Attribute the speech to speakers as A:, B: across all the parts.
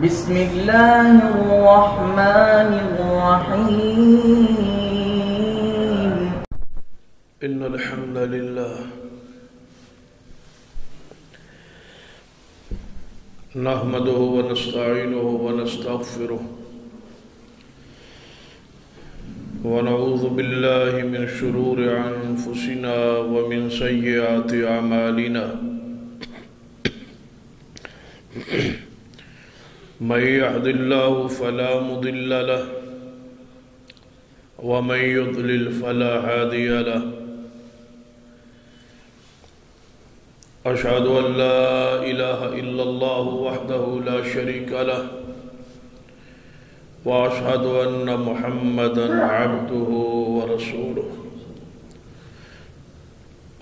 A: بسم الله الرحمن الرحيم.
B: إن الحمد لله نحمده ونستعينه ونستغفره ونعوذ بالله من شرور أنفسنا ومن سيئات أعمالنا من يهد الله فلا مضل له ومن يضلل فلا هادي له أشهد أن لا إله إلا الله وحده لا شريك له وأشهد أن محمدًا عبده ورسوله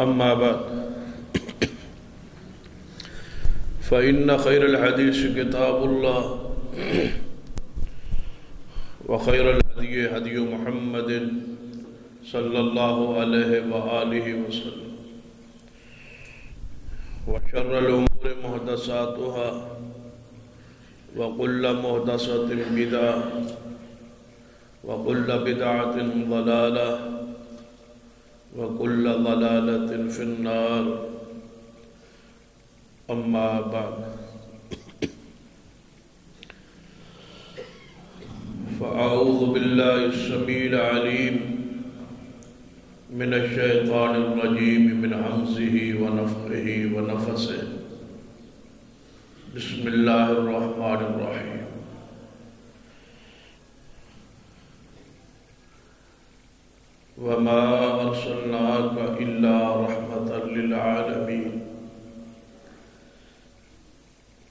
B: أما بعد فإن خير الحديث كتاب الله وخير الهدي هدي محمد صلى الله عليه وآله وسلم وشر الأمور محدثاتها وكل محدثة بدعة وكل بدعة ضلالة وكل ضلالة في النار أما بعد فأعوذ بالله السميع العليم من الشيطان الرجيم من همزه ونفخه ونفثه بسم الله الرحمن الرحيم وما أرسلناك إلا رحمة للعالمين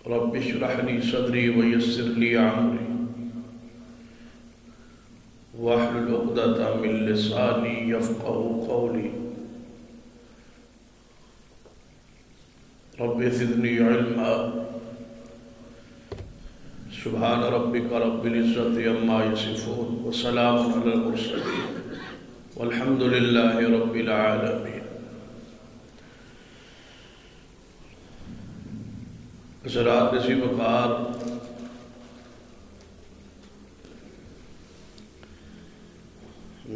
B: رب اشرح لي صدري ويسر لي أمري واحلل عقدة من لساني يفقهوا قولي رب زدني علما سبحان ربك رب العزة عما يصفون وسلام على المرسلين والحمد لله رب العالمين. حضرات نصیب وقار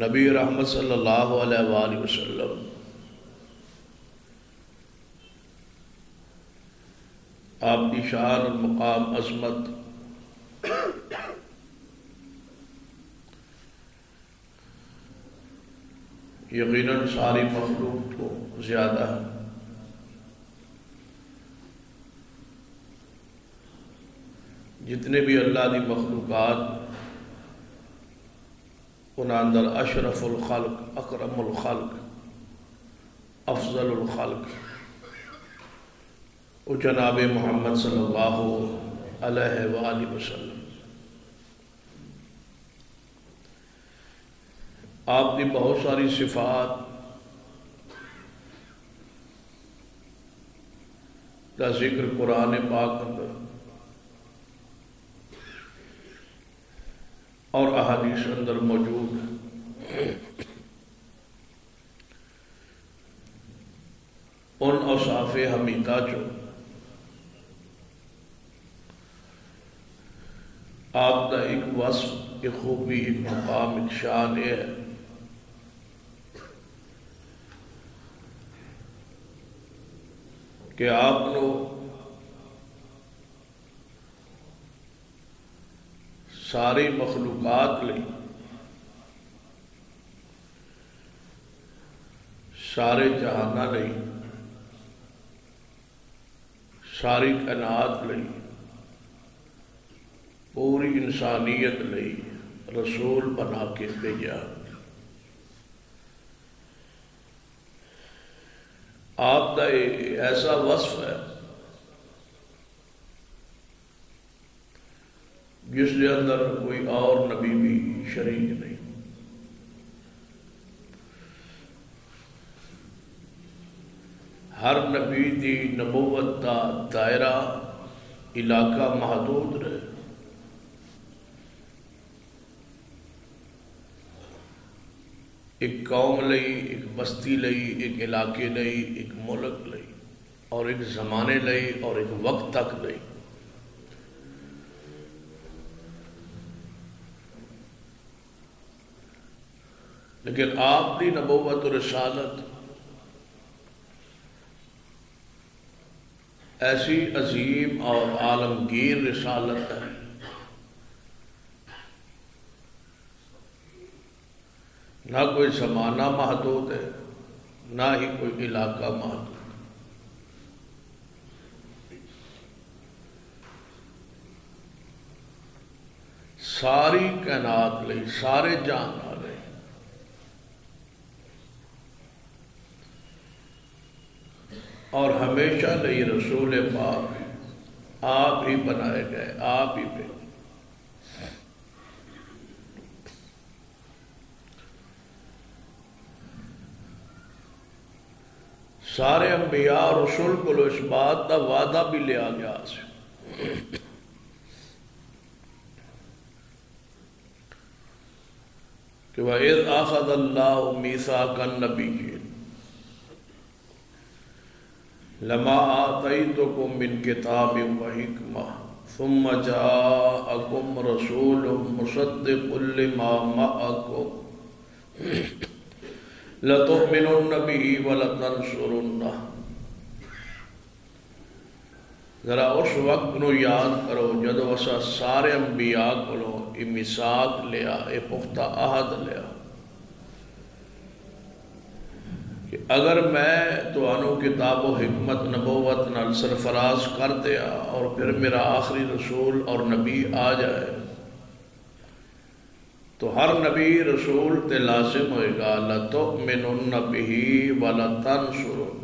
B: نبی رحمت صلی اللہ علیہ وآلہ وسلم آپ کی شان اور مقام عظمت یقیناً ساری مخلوق کو زیادہ ہے. جتنے بھی اللہ کی مخلوقات ان اندر اشرف الخلق اکرم الخلق افضل الخلق وہ جناب محمد صلی اللہ علیہ وآلہ وسلم. آپ کی بہت ساری صفات کا ذکر قرآن پاک اندر اور احادیث اندر موجود ہے. ان اوصاف حمیدہ جو آپ کا ایک وصف ایک خوبی ایک مقام ایک شان یہ ہے کہ آپ کو ساری مخلوقات لئی سارے جہانہ لئی ساری کائنات لئی پوری انسانیت لئی رسول بنا کے بھیجا. آپ کا ایسا وصف ہے جس کے اندر کوئی اور نبی بھی شریک نہیں. ہر نبی دی نبوت کا دائرہ علاقہ محدود رہے. ایک قوم لئی ایک بستی لئی ایک علاقے لئی ایک ملک لئی اور ایک زمانے لئی اور ایک وقت تک لئی لیکن آپ کی نبوت و رسالت ایسی عظیم اور عالمگیر رسالت ہے، نہ کوئی زمانہ محدود ہے، نہ ہی کوئی علاقہ محدود۔ ساری کائنات لئی، سارے جہان والے اور ہمیشہ لئی رسول پاک آپ ہی بنائے گئے، آپ ہی پہ۔ سارے انبیاء اور رسول کو اس بات کا وعدہ بھی لیا گیا سے کہ وَإِذْ أَخَذَ اللَّهُ مِيثَاقَ النَّبِيِّينَ لَمَا آتَيْتُكُم مِّن كِتَابٍ وَحِكْمَةٍ ثُمَّ جَاءَكُمْ رَسُولٌ مُصَدِّقٌ لِّمَا مَعَكُمْ لَتُؤْمِنُنَّ بِهِ وَلَتَنصُرُنَّهُ۔ ذرا اس وقت نو یاد کرو جدو اسا سارے انبیاء کو یہ میثاق لیا، یہ پختہ عہد لیا کہ اگر میں تانوں کتاب و حکمت نبوت نال سرفراز کر دیا اور پھر میرا آخری رسول اور نبی آ جائے تو ہر نبی رسول تے لازم ہوئے گا لَتُؤْمِنُنَّ بِهِ وَلَتَنْصُرُنَّ،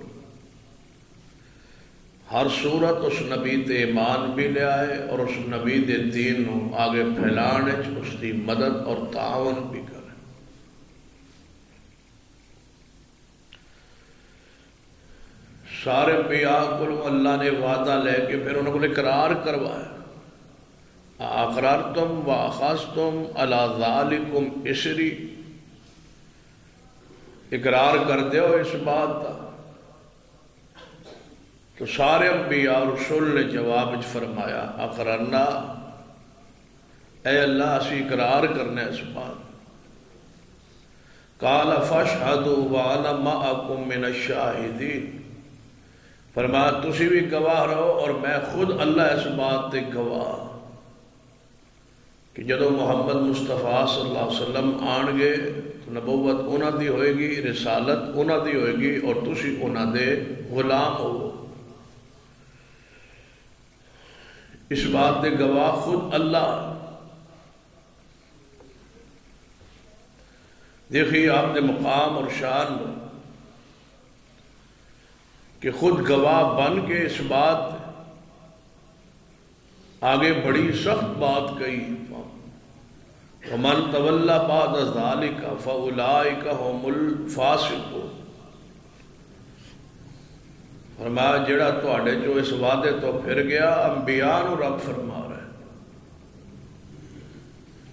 B: ہر صورت اس نبی تے ایمان بھی لے آئے اور اس نبی دے دین نو آگے پھیلانے اس دی مدد اور تعاون بھی کرے۔ سارے انبیاء کو اللہ نے وعدہ لے کے پھر انہوں کو اقرار کروایا، اقررتم واخذتم علی ذالکم اسری، اقرار کر دیو اس بات کا۔ تو سارے انبیاء اور رسول نے جواب فرمایا اقررنا، اے اللہ اسی اقرار کرنے اس بات۔ قال فاشہدوا وانا معکم من الشاہدین، فرمایا تسی بھی گواہ رہو اور میں خود اللہ اس بات تے گواہ کہ جدو محمد مصطفیٰ صلی اللہ علیہ وسلم آن گے تو نبوت انہاں دی ہوئے گی، رسالت انہاں دی ہوئے گی اور تسی انہاں دے غلام ہو۔ اس بات دے گواہ خود اللہ۔ دیکھیے آپ نے مقام اور شان کہ خود گواہ بن کے اس بات آگے بڑی سخت بات کہی، وَمَنْ تَوَلَّ بَعْدَ ذَلِكَ فَأُولَئِكَ هُمُ الْفَاسِقُونَ، فرمایا جڑا تواڈے جو اس وعدے تو پھر گیا، انبیاء نو رب فرما رہا ہے،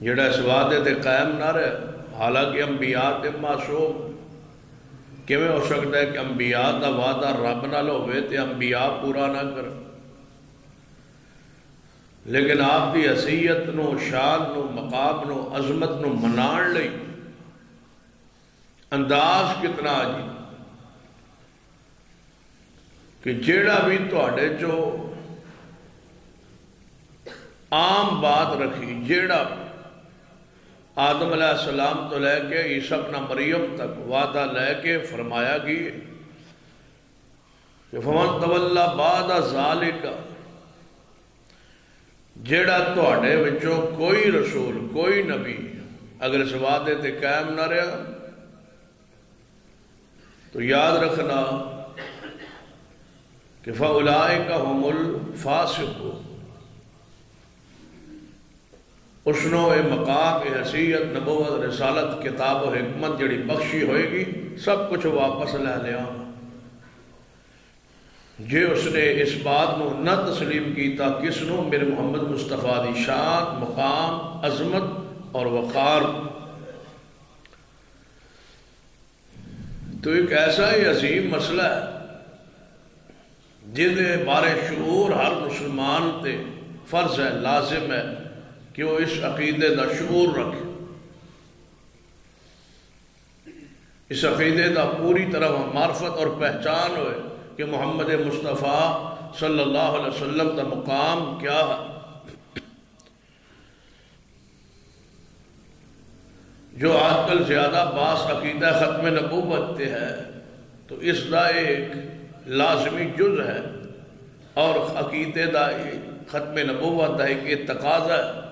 B: جڑا اس وعدے تے قائم نہ رہے، حالانکہ انبیاء تے معصوم، کیویں ہو سکتا ہے کہ انبیاء دا وعدہ رب نال ہوئے تے انبیاء پورا نہ کر، لیکن آپ دی حیثیت نو، شان نو، مقام نو، عظمت نو منان لئی انداز کتنا عجیب کہ جیڑا بھی تواڈے جو عام بات رکھی، جیڑا آدم علیہ السلام تو لے کے عیسیٰ ابن مریم تک وعدہ لے کے فرمایا گی کہ فَمَنْ تَوَلَّ بَعْدَ ذَلِكَ، جیڑا تواڈے وچوں کوئی رسول، کوئی نبی اگر اس وعدے تے قائم نہ رہا تو یاد رکھنا کہ فَأُولَئِكَ هُمُ الْفَاسِقُونَ، اس نو اے مقام، اے حیثیت، نبوت، رسالت، کتاب و حکمت جڑی بخشی ہوئے گی سب کچھ واپس لے لیا۔ جے اس نے اس بات نو نہ تسلیم کیتا کس نو؟ میرے محمد مصطفیٰ دی شان، مقام، عظمت اور وقار۔ تو ایک ایسا ہی عظیم مسئلہ ہے جہدے بارے شعور ہر مسلمان تے فرض ہے، لازم ہے کہ وہ اس عقیدے دا شعور رکھے۔ اس عقیدے دا پوری طرح معرفت اور پہچان ہوئے کہ محمد مصطفیٰ صلی اللہ علیہ وسلم دا مقام کیا ہے۔ جو آج کل زیادہ باس عقیدہ ختم نبوت تے ہے تو اس دا ایک لازمی جز ہے اور عقیدے دا ختم نبوت دا ایک تقاضا ہے،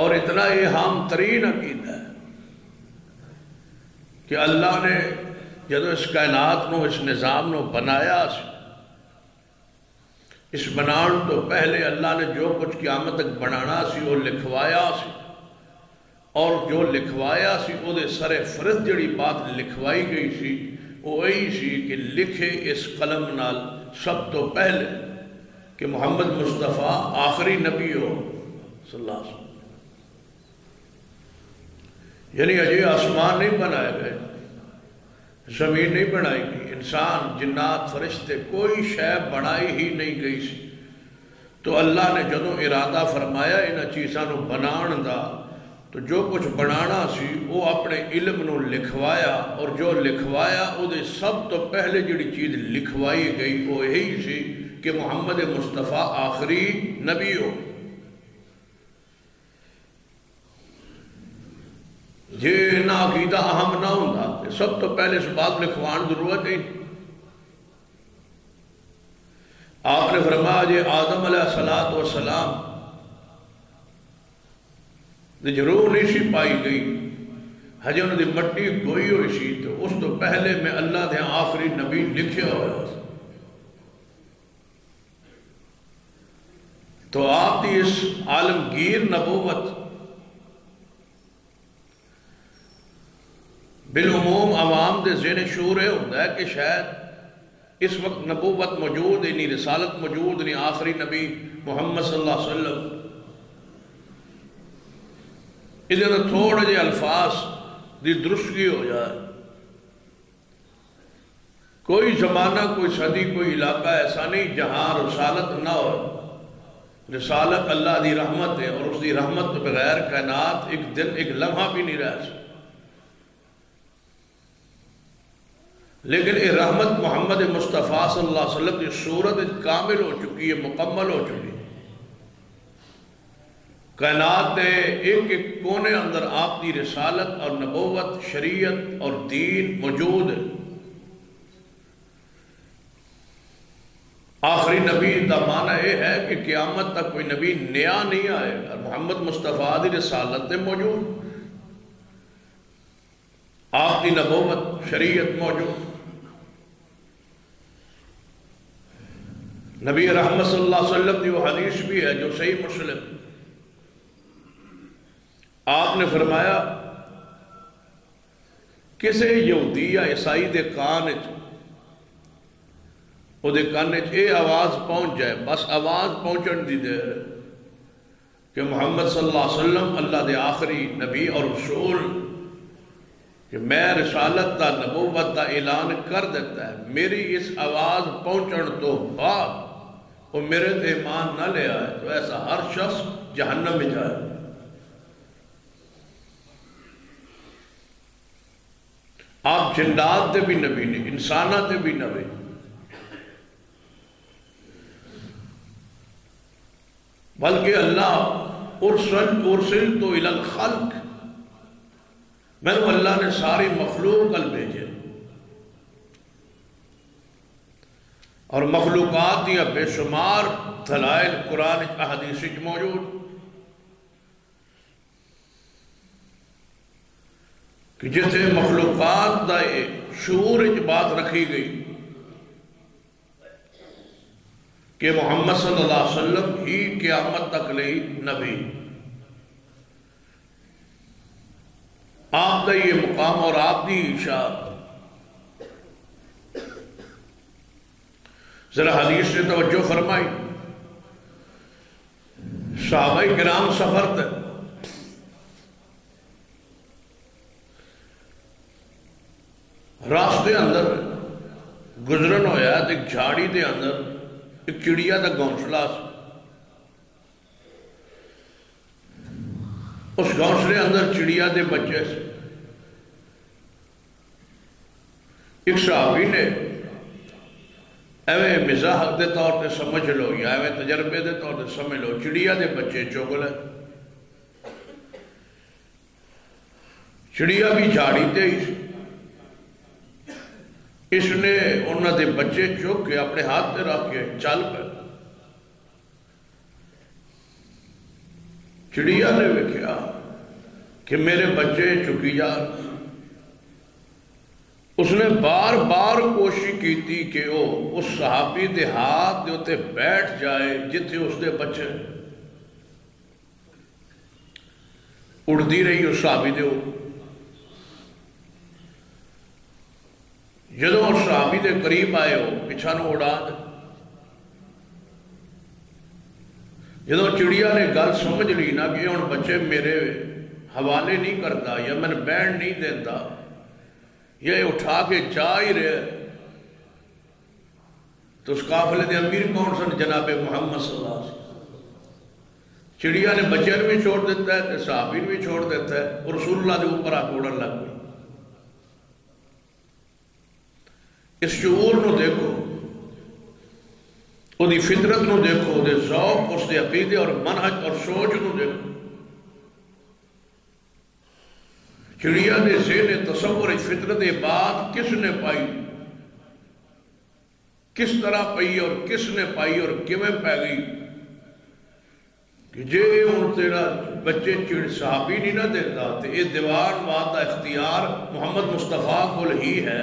B: اور اتنا یہ اہم ترین عقیدہ ہے کہ اللہ نے جب اس کائنات نو اس نظام نو بنایا اس بنان تو پہلے اللہ نے جو کچھ قیامت تک بنانا سی وہ لکھوایا سی، اور جو لکھوایا سی وہ دے سر فرض جڑی بات لکھوائی گئی سی وہ یہی سی کہ لکھے اس قلم نال سب تو پہلے کہ محمد مصطفیٰ آخری نبی ہو صلی اللہ علیہ وسلم۔ یعنی اجے آسمان نہیں بنائے گئے، زمین نہیں بنائی گئی، انسان جنات فرشتے کوئی شے بنائی ہی نہیں گئی سی، تو اللہ نے جدوں ارادہ فرمایا انہاں چیزاں نو بنان دا تو جو کچھ بنانا سی وہ اپنے علم نو لکھوایا، اور جو لکھوایا وہ دے سب تو پہلے جڑی چیز لکھوائی گئی وہ یہی سی کہ محمد مصطفیٰ آخری نبی ہو۔ جے نہ عقیدہ اہم نہ ہوندا سب تو پہلے اس بات لکھوان ضرورت ہی۔ آپ نے فرمایا جے آدم علیہ السلام ضرور نہیں سی پائی گئی، ہجے انہوں نے مٹی گوئی ہوئی سی تو اس تو پہلے میں اللہ دے آخری نبی لکھیا ہوا۔ تو آپ دی اس عالمگیر نبوت بالعموم عوام دے ذہن شعور ہے ہوتا ہے کہ شاید اس وقت نبوت موجود ہے نہیں، رسالت موجود نہیں، آخری نبی محمد صلی اللہ علیہ وسلم، اس لئے تھوڑے جے الفاظ دی درستگی ہو جائے۔ کوئی زمانہ، کوئی صدی، کوئی علاقہ ایسا نہیں جہاں رسالت نہ ہو۔ رسالت اللہ دی رحمت ہے، اور اس دی رحمت تو بغیر کائنات ایک دن ایک لمحہ بھی نہیں رہ سکتا۔ لیکن یہ رحمت محمد مصطفیٰ صلی اللہ علیہ وسلم کی صورت کامل ہو چکی ہے، مکمل ہو چکی ہے۔ کائنات کے ایک ایک کونے اندر آپ کی رسالت اور نبوت، شریعت اور دین موجود ہے۔ آخری نبی کا معنی یہ ہے کہ قیامت تک کوئی نبی نیا نہیں آئے گا، محمد مصطفیٰ کی رسالت موجود، آپ کی نبوت شریعت موجود۔ نبی رحمت صلی اللہ علیہ وسلم کی وہ حدیث بھی ہے جو صحیح مسلم، آپ نے فرمایا کسے یہودی یا عیسائی دے کان اے آواز پہنچ جائے، بس آواز پہنچن دی دیر کہ محمد صلی اللہ علیہ وسلم اللہ دے آخری نبی اور رسول، کہ میں رسالت دا نبوت دا اعلان کر دیتا ہے، میری اس آواز پہنچن تو بعد وہ میرے تے ایمان نہ لے آئے تو ایسا ہر شخص جہنم میں جائے۔ آپ جنات دے بھی نبی نہیں، انسانات دے بھی نبی، بلکہ اللہ ارسل تو الی الخلق، میں نے اللہ نے ساری مخلوق کل بھیجے، اور مخلوقات دیا بے شمار دلائل قرآن احادیث موجود کہ جیسے مخلوقات دا شعور بات رکھی گئی کہ محمد صلی اللہ علیہ وسلم ہی قیامت تک لئی نبی، آپ کا یہ مقام اور آپ کی اشاعت۔ ذرا حدیث سے توجہ فرمائی، صحابہ کرام سفر تھے، راستے اندر گزرن ہویا ایک جھاڑی دے اندر ایک چڑیا دا گھونسلا سی، اس گھونسلے اندر چڑیا دے بچے سے ایک صحابی نے ایویں مزاح دے طور تے سمجھ لو یا ایویں تجربے دے طور تے سمجھ لو چڑیا دے بچے چگ لے چڑیا بھی جھاڑی تے اس نے انہوں دے بچے چک کے اپنے ہاتھ تے رکھ کے چل پہ چڑیا نے ویکھیا کہ میرے بچے چکی جا اس نے بار بار کوشش کی تھی کہ وہ اس صحابی دے ہاتھ دے اتے بیٹھ جائے جتھے اس دے بچے اڑتی رہی اس صحابی دے جدو اس صحابی دے قریب آئے ہو پچھا نو اڑا دے جدو چڑیا نے گل سمجھ لی نا کہ ہن بچے میرے حوالے نہیں کرتا یا میں بیٹھ نہیں دیتا یہ اٹھا کے جا ہی رہے تو اس قافلے دے امیر کون سن؟ جناب محمد صلی اللہ علیہ وسلم۔ چڑیا نے بچے بھی چھوڑ دیتا ہے صحابی بھی چھوڑ دیتا ہے اور رسول اللہ دے اوپر آ کے اڑن لگ گئی۔ اس شعور نو دیکھو، وہ دی فطرت نو دیکھو، وہ دے ذوق، اس دے عقیدے اور منہج اور سوچ نو دیکھو۔ چڑیا نے ذہن تصور فطرت بات کس نے پائی، کس طرح پائی اور کس نے پائی اور کیویں پہ گئی کہ جے ہن تیرا بچے چڑ صحابی نہیں نہ دیتا تے یہ دیوان بات کا اختیار محمد مصطفیٰ کول ہی ہے۔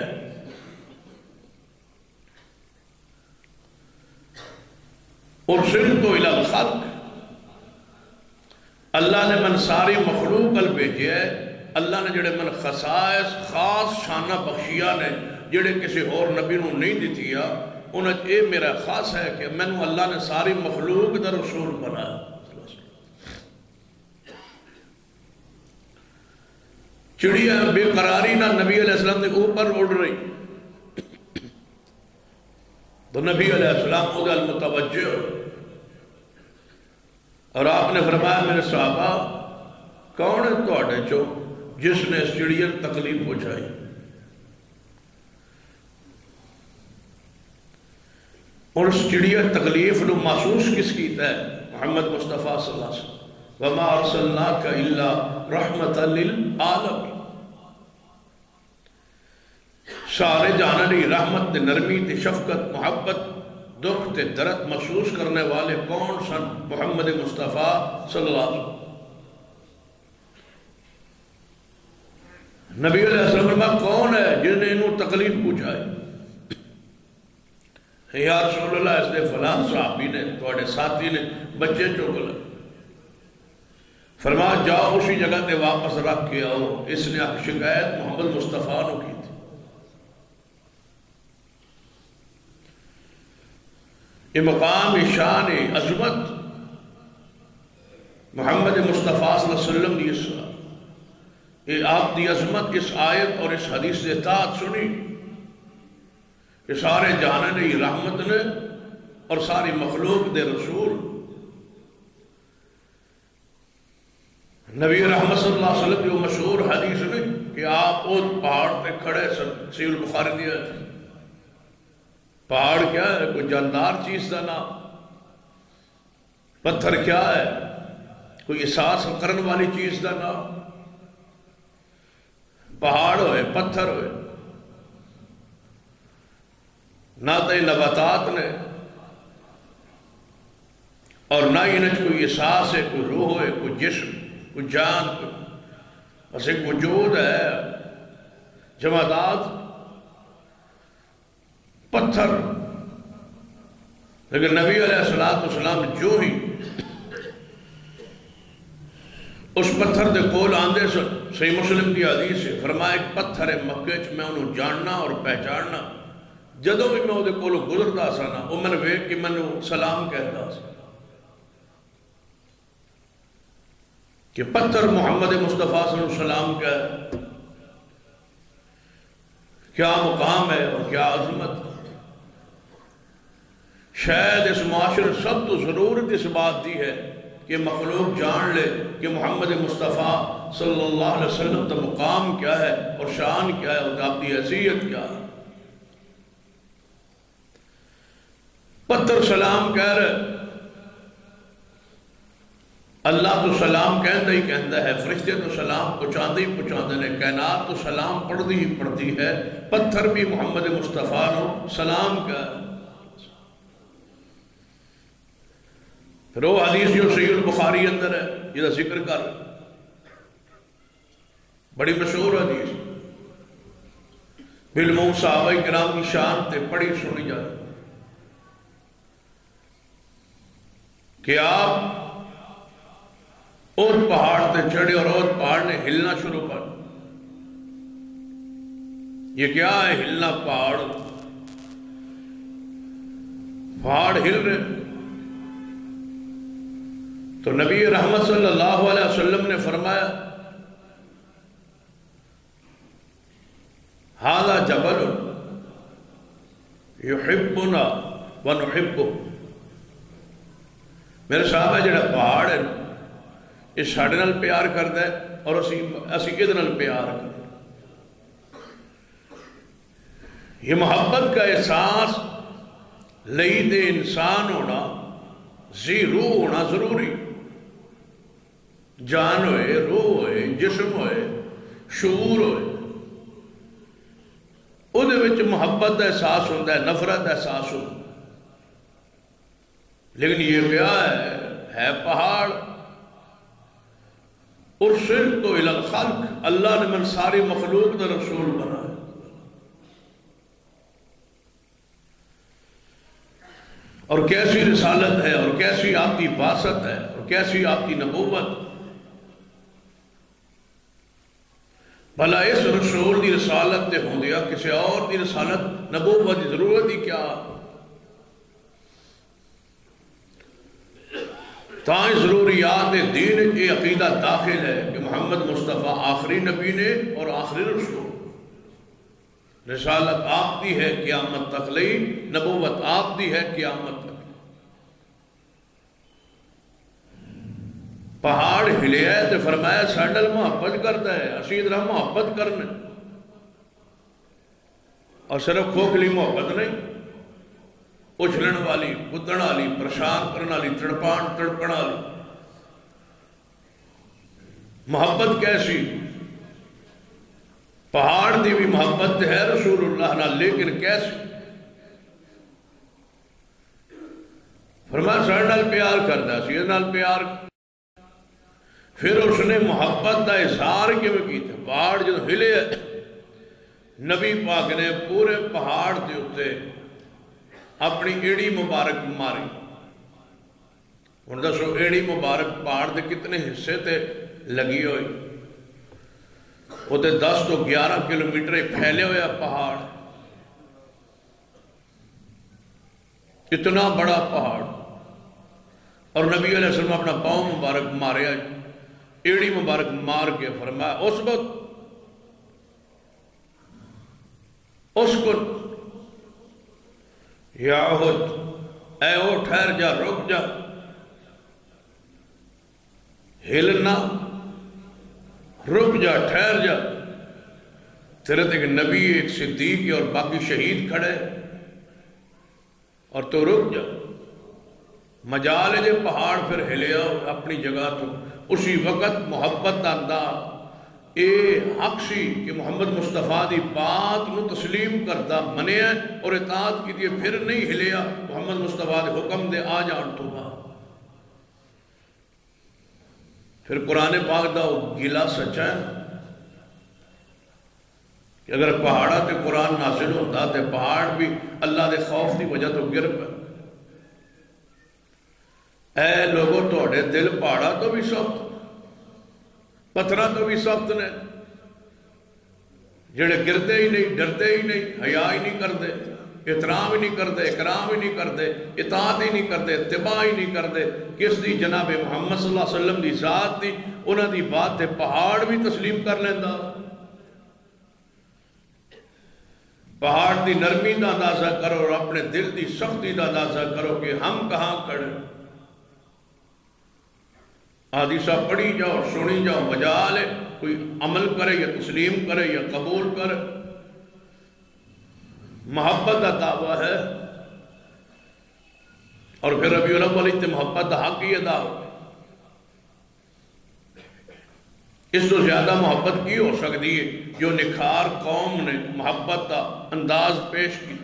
B: ارسلت الی الخلق، اللہ نے من ساری مخلوق ال بھیجے ہے۔ اللہ نے جڑے من خصائص خاص شانہ بخشیا نے جڑے کسی اور نبی نو نہیں دیتیا، انہیں اے میرا خاص ہے کہ میں نو اللہ نے ساری مخلوق دا رسول بنایا۔ چڑیا بے قراری نہ نبی علیہ السلام نے اوپر اڑ رہی تو نبی علیہ السلام خود المتوجہ اور آپ نے فرمایا میرے صحابہ کون ہے توڑے چو جس نے اس چڑیا تکلیف پہنچائی؟ اور اس چڑیا تکلیف نو محسوس کس کیتا ہے؟ محمد مصطفیٰ صلی اللہ علیہ وسلم۔ وَمَا أَرْسَلْنَاكَ إِلَّا رَحْمَةً لِلْعَالَمِينَ، سارے جاننی رحمت تے نرمی تے شفقت محبت دکھ تے درد محسوس کرنے والے کون سن؟ محمد مصطفیٰ صلی اللہ علیہ وسلم۔ نبی علیہ السلام کون ہے جس نے انہوں تکلیف پوچھائی؟ یا رسول اللہ اس نے فلان صحابی نے توڑے ساتھی نے بچے چک لے۔ فرمایا جاؤ اسی جگہ تے واپس رکھ کے آؤ، اس نے شکایت محمد مصطفیٰ نے کی تھی۔ یہ مقام شان عظمت محمد مصطفیٰ صلی اللہ علیہ وسلم دی اس یہ آپ دی عظمت اس آیت اور اس حدیث سے اطاعت سنی کہ سارے جہان نے رحمت نے اور ساری مخلوق دے رسول نبی رحمت صلی اللہ علیہ وسلم جو مشہور حدیث میں کہ آپ وہ پہاڑ پہ کھڑے صحیح البخاری دیا تھا۔ پہاڑ کیا ہے؟ کوئی جاندار چیز کا نام۔ پتھر کیا ہے؟ کوئی احساس کرنے والی چیز کا نام۔ پہاڑ ہوئے پتھر ہوئے نہ تو نباتات نے اور نہ انہیں کوئی احساس ہے، کوئی روح ہے، کوئی جسم، کوئی جان، بس ایک وجود ہے جمادات پتھر۔ لیکن نبی علیہ السلام جو ہی اس پتھر دے کول آندے سے صحیح مسلم کی حدیث ہے فرمایا ایک پتھر ہے مکے چ میں انہوں جاننا اور پہچاننا، جدو بھی میں وہ کولو گزرتا سا نا وہ میں نے ویکھ کے میں نے سلام کہتا سا کہ پتھر محمد مصطفیٰ صلی اللہ علیہ وسلم کا ہے۔ کیا مقام ہے اور کیا عظمت۔ شاید اس معاشرے سب تو ضرورت اس بات دی ہے کہ مخلوق جان لے کہ محمد مصطفیٰ صلی اللہ علیہ وسلم کا مقام کیا ہے اور شان کیا ہے اور آپ کی حیثیت کیا ہے۔ پتھر سلام کہہ رہے، اللہ تو سلام کہندہ ہی کہندہ ہے، فرشتے تو سلام پہنچاندے ہی پہنچاندے نے، کائنات تو سلام پڑھتی ہی پڑھتی ہے، پتھر بھی محمد مصطفیٰ نو سلام کا ہے۔ پھر وہ حدیث جو صحیح البخاری اندر ہے یہ ذکر کر، بڑی مشہور حدیث، بالمو صحابہ کرام کی شان تے پڑھی سنی جاتی کہ آپ اور پہاڑ تے چڑھے اور اور پہاڑ نے ہلنا شروع کر۔ یہ کیا ہے ہلنا؟ پہاڑ ہل رہے۔ تو نبی رحمت صلی اللہ علیہ وسلم نے فرمایا ھذا جبل یحبنا ونحبہ، میرے صاحب ہے جڑا پہاڑ ہے یہ ساڑھے نال پیار کرتا ہے اور اسی ادھر نال پیار کرتا ہے۔ یہ محبت کا احساس لئی دے انسان ہونا، ذی روح ہونا ضروری، جان ہوئے، روح ہوئے، جسم ہوئے، شعور ہوئے، وہ دے وچ محبت کا احساس ہوتا ہے، نفرت کا احساس ہوتا ہے۔ لیکن یہ کیا ہے پہاڑ۔ ارسلت الی الخلق، اللہ نے من ساری مخلوق دا رسول بنا ہے۔ اور کیسی رسالت ہے اور کیسی آپ کی بعثت ہے اور کیسی آپ کی نبوت۔ بھلا اس رسول دی رسالت تے ہوں دیا کسی اور دی رسالت نبوت دی ضرورت ہی کیا؟ تاں ضروریات دین یہ عقیدہ داخل ہے کہ محمد مصطفیٰ آخری نبی نے اور آخری رسول، رسالت آپ دی ہے قیامت تک لئی، نبوت آپ دی ہے قیامت تک۔ پہاڑ ہلے ہے تو فرمایا ساڈل محبت کرتا ہے، اسی طرح محبت کرنے، اور صرف کھوکھلی محبت نہیں، اچھلن والی، کدن والی، پریشان کرنے والی، تڑپن والی محبت کیسی؟ پہاڑ دی بھی محبت ہے رسول اللہ نہ، لیکن کیسی؟ فرمایا ساڈے نال پیار کردا سی، نال پیار۔ پھر اس نے محبت کا اظہار کیوں کیتا؟ پہاڑ جو ہلے نبی پاک نے پورے پہاڑ دے اتے اپنی ایڑی مبارک ماری۔ ہن دسو ایڑی مبارک پہاڑ دے کتنے حصے تے لگی ہوئی؟ وہ تے 10 تو 11 کلومیٹر پھیلے ہویا پہاڑ، اتنا بڑا پہاڑ، اور نبی علیہ السلام اپنا پاؤں مبارک ماریا، ایڑی مبارک مار کے فرمایا اس وقت اس کو یا احد، اے او ٹھہر جا، رک جا، ہلنا، رک جا، ٹھہر جا، تیرے تک نبی ایک صدیق اور باقی شہید کھڑے اور تو رک جا۔ مجال جے پہاڑ پھر ہلیا اپنی جگہ تو اسی وقت محبت آندا اے حق سی کہ محمد مصطفیٰ دی بات نو تسلیم کردا منیا اور اطاعت کی دیئے، پھر نہیں ہلیا محمد مصطفیٰ دے حکم دے آ جان تو بعد۔ پھر قرآن پاک دا گلا سچا ہے کہ اگر پہاڑا تے قرآن نازل ہوتا تے پہاڑ بھی اللہ دے خوف دی وجہ تو گر پہ۔ اے لوگوں توڑے دل پہاڑا تو بھی سخت، پتھرہ تو بھی سخت نے، جڑے گرتے ہی نہیں، ڈرتے ہی نہیں، حیا ہی نہیں کرتے، احترام ہی نہیں کرتے، اکرام ہی نہیں کرتے، اطاعت ہی نہیں کرتے، اتباع ہی نہیں کرتے۔ کس دی؟ جناب محمد صلی اللہ علیہ وسلم دی ذات دی، انہاں دی بات تے پہاڑ بھی تسلیم کر لیندہ۔ پہاڑ دی نرمی دا اندازہ کرو اور اپنے دل دی سختی دا اندازہ کرو کہ ہم کہاں کھڑے۔ حدیثہ پڑھی جاؤ، سنی جاؤ، بجا لے، کوئی عمل کرے یا تسلیم کرے یا قبول کرے، محبت کا دعویٰ ہے۔ اور پھر ربیع الاول تے محبت حق ہی ادا ہو، اس تو زیادہ محبت کی ہو سکتی ہے جو نکھار قوم نے محبت کا انداز پیش کی۔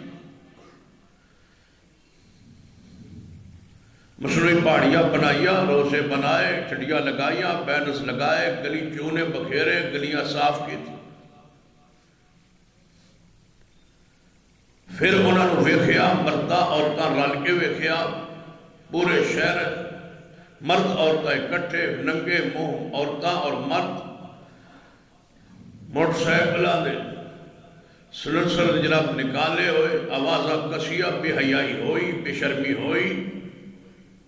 B: مصنوعی پہاڑیاں بنائیا، روزے بنائے، چڑیاں لگائیاں، بینرز لگائے، گلی چونے بکھیرے، گلیاں صاف کی تھی۔ پھر انہوں نے ویکھیا مردہ عورتاں رل کے ویکھیا، پورے شہر مرد عورتاں اکٹھے، ننگے منہ عورتاں اور مرد موٹر سائیکلاں دے سلنسر جناب نکالے ہوئے، آوازاں کسیاں، بے حیائی ہوئی، بے شرمی ہوئی۔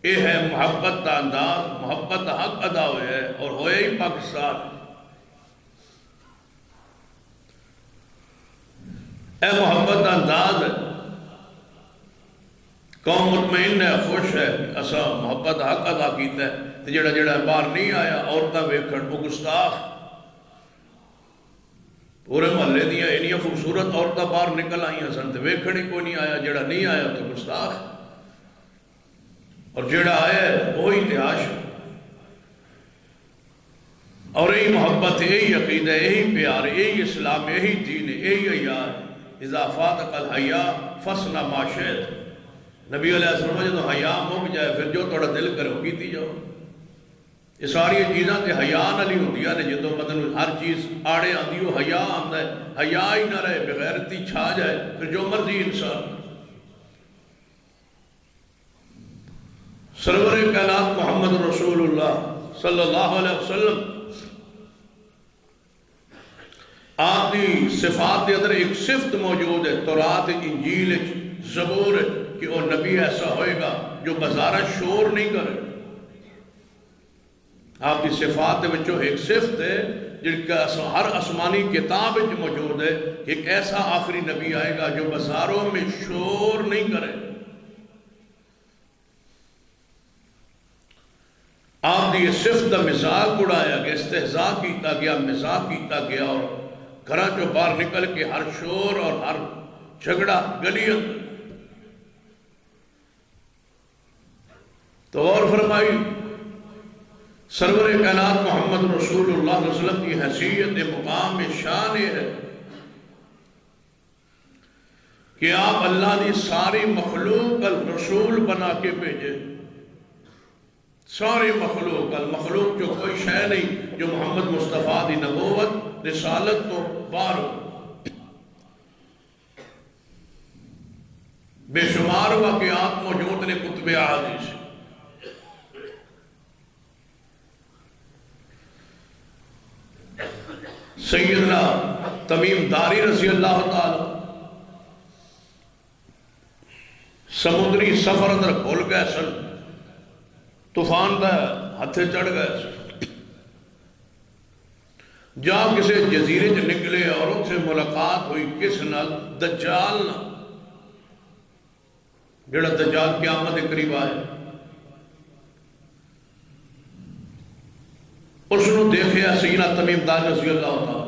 B: یہ ہے محبت کا انداز، محبت کا حق ادا ہوئے ہے اور ہوئے ہی پاکستان۔ اے محبت کا انداز ہے، قوم مطمئن ہے، خوش ہے، اسا محبت حق ادا کیتا ہے۔ تو جڑا جڑا باہر نہیں آیا، عورتاں ویکھن وہ گستاخ، پورے محلے دیاں انیاں خوبصورت عورتاں باہر نکل آئیاں سن، تو ویکھن ہی کوئی نہیں آیا، جڑا نہیں آیا تو گستاخ، اور جڑا آیا ہے وہی اتہاش۔ اور یہی محبت، یہی عقیدہ، یہی پیار، یہی اسلام، یہی دین، یہی حیاء۔ اذا فاتق الحیاء فصنع ما شئت۔ نبی علیہ السلام جدو حیاء مک جائے پھر جو توڑا دل کرے وہ کیتی جاؤ۔ یہ ساری چیزاں تے حیاء نال ہی ہوندیاں نے، جدو مطلب ہر چیز آڑے آندی وہ حیاء آندا ہے، حیاء ہی نہ رہے، بغیرتی چھا جائے پھر جو مرضی انسان۔ سرور کائنات محمد رسول اللہ صلی اللہ علیہ وسلم، آپ کی صفات دے اندر ایک صفت موجود ہے، تورات، انجیل، زبور، کہ وہ نبی ایسا ہوئے گا جو بازارہ شور نہیں کرے۔ آپ کی صفات دے وچوں ایک صفت ہے جن کا ہر آسمانی کتاب وچ موجود ہے، ایک ایسا آخری نبی آئے گا جو بازاروں میں شور نہیں کرے۔ آپ کی یہ صفت کا مزاق اڑایا گیا، استہزاء کیتا گیا، مزاق کیتا گیا، اور گھراں چوں باہر نکل کے ہر شور اور ہر جھگڑا گلیاں تو اور فرمائی سرور کائنات محمد رسول اللہ صلی اللہ علیہ وسلم کی حیثیت مقام شان یہ ہے کہ آپ اللہ دی ساری مخلوق رسول بنا کے بھیجے۔ ساری مخلوق المخلوق جو کوئی شے نہیں جو محمد مصطفیٰ دی نبوت رسالت تو باہر ہو۔ بے شمار واقعات موجود نے کتب احادیث۔ سیدنا تمیم داری رضی اللہ تعالی سمندری سفر اندر کھول گئے سن، طوفان کا ہتھے چڑھ گئے سن، جہاں کسی جزیرے سے نکلے اور ان سے ملاقات ہوئی کس نال؟ دجال نال، جڑا دجال قیامت کے قریب آئے۔ اس نے دیکھیا سیدنا تمیم داری رضی اللہ تعالی،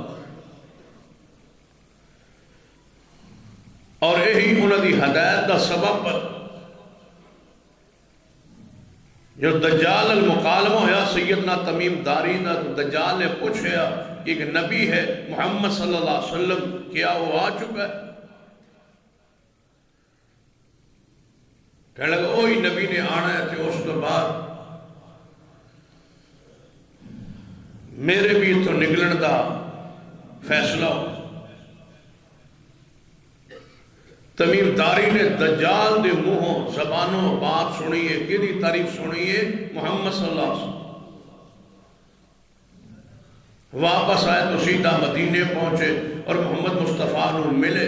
B: اور یہی انہوں دی ہدایت دا سبب جو دجال المکالمہ ہویا سیدنا تمیم داری دا، دجال نے پوچھیا کہ ایک نبی ہے محمد صلی اللہ علیہ وسلم، کیا وہ آ چکا ہے؟ کہنے لگا وہی نبی نے آنا ہے، تو اس کے بعد میرے بھی تو نکلن دا فیصلہ ہو۔ تمیم داری نے دجال دے منہوں زبانوں بات سنیے، کدی تعریف سنیے؟ محمد صلی اللہ علیہ وسلم۔ واپس آئے تو سیدھا مدینے پہنچے اور محمد مصطفیٰ نے ملے،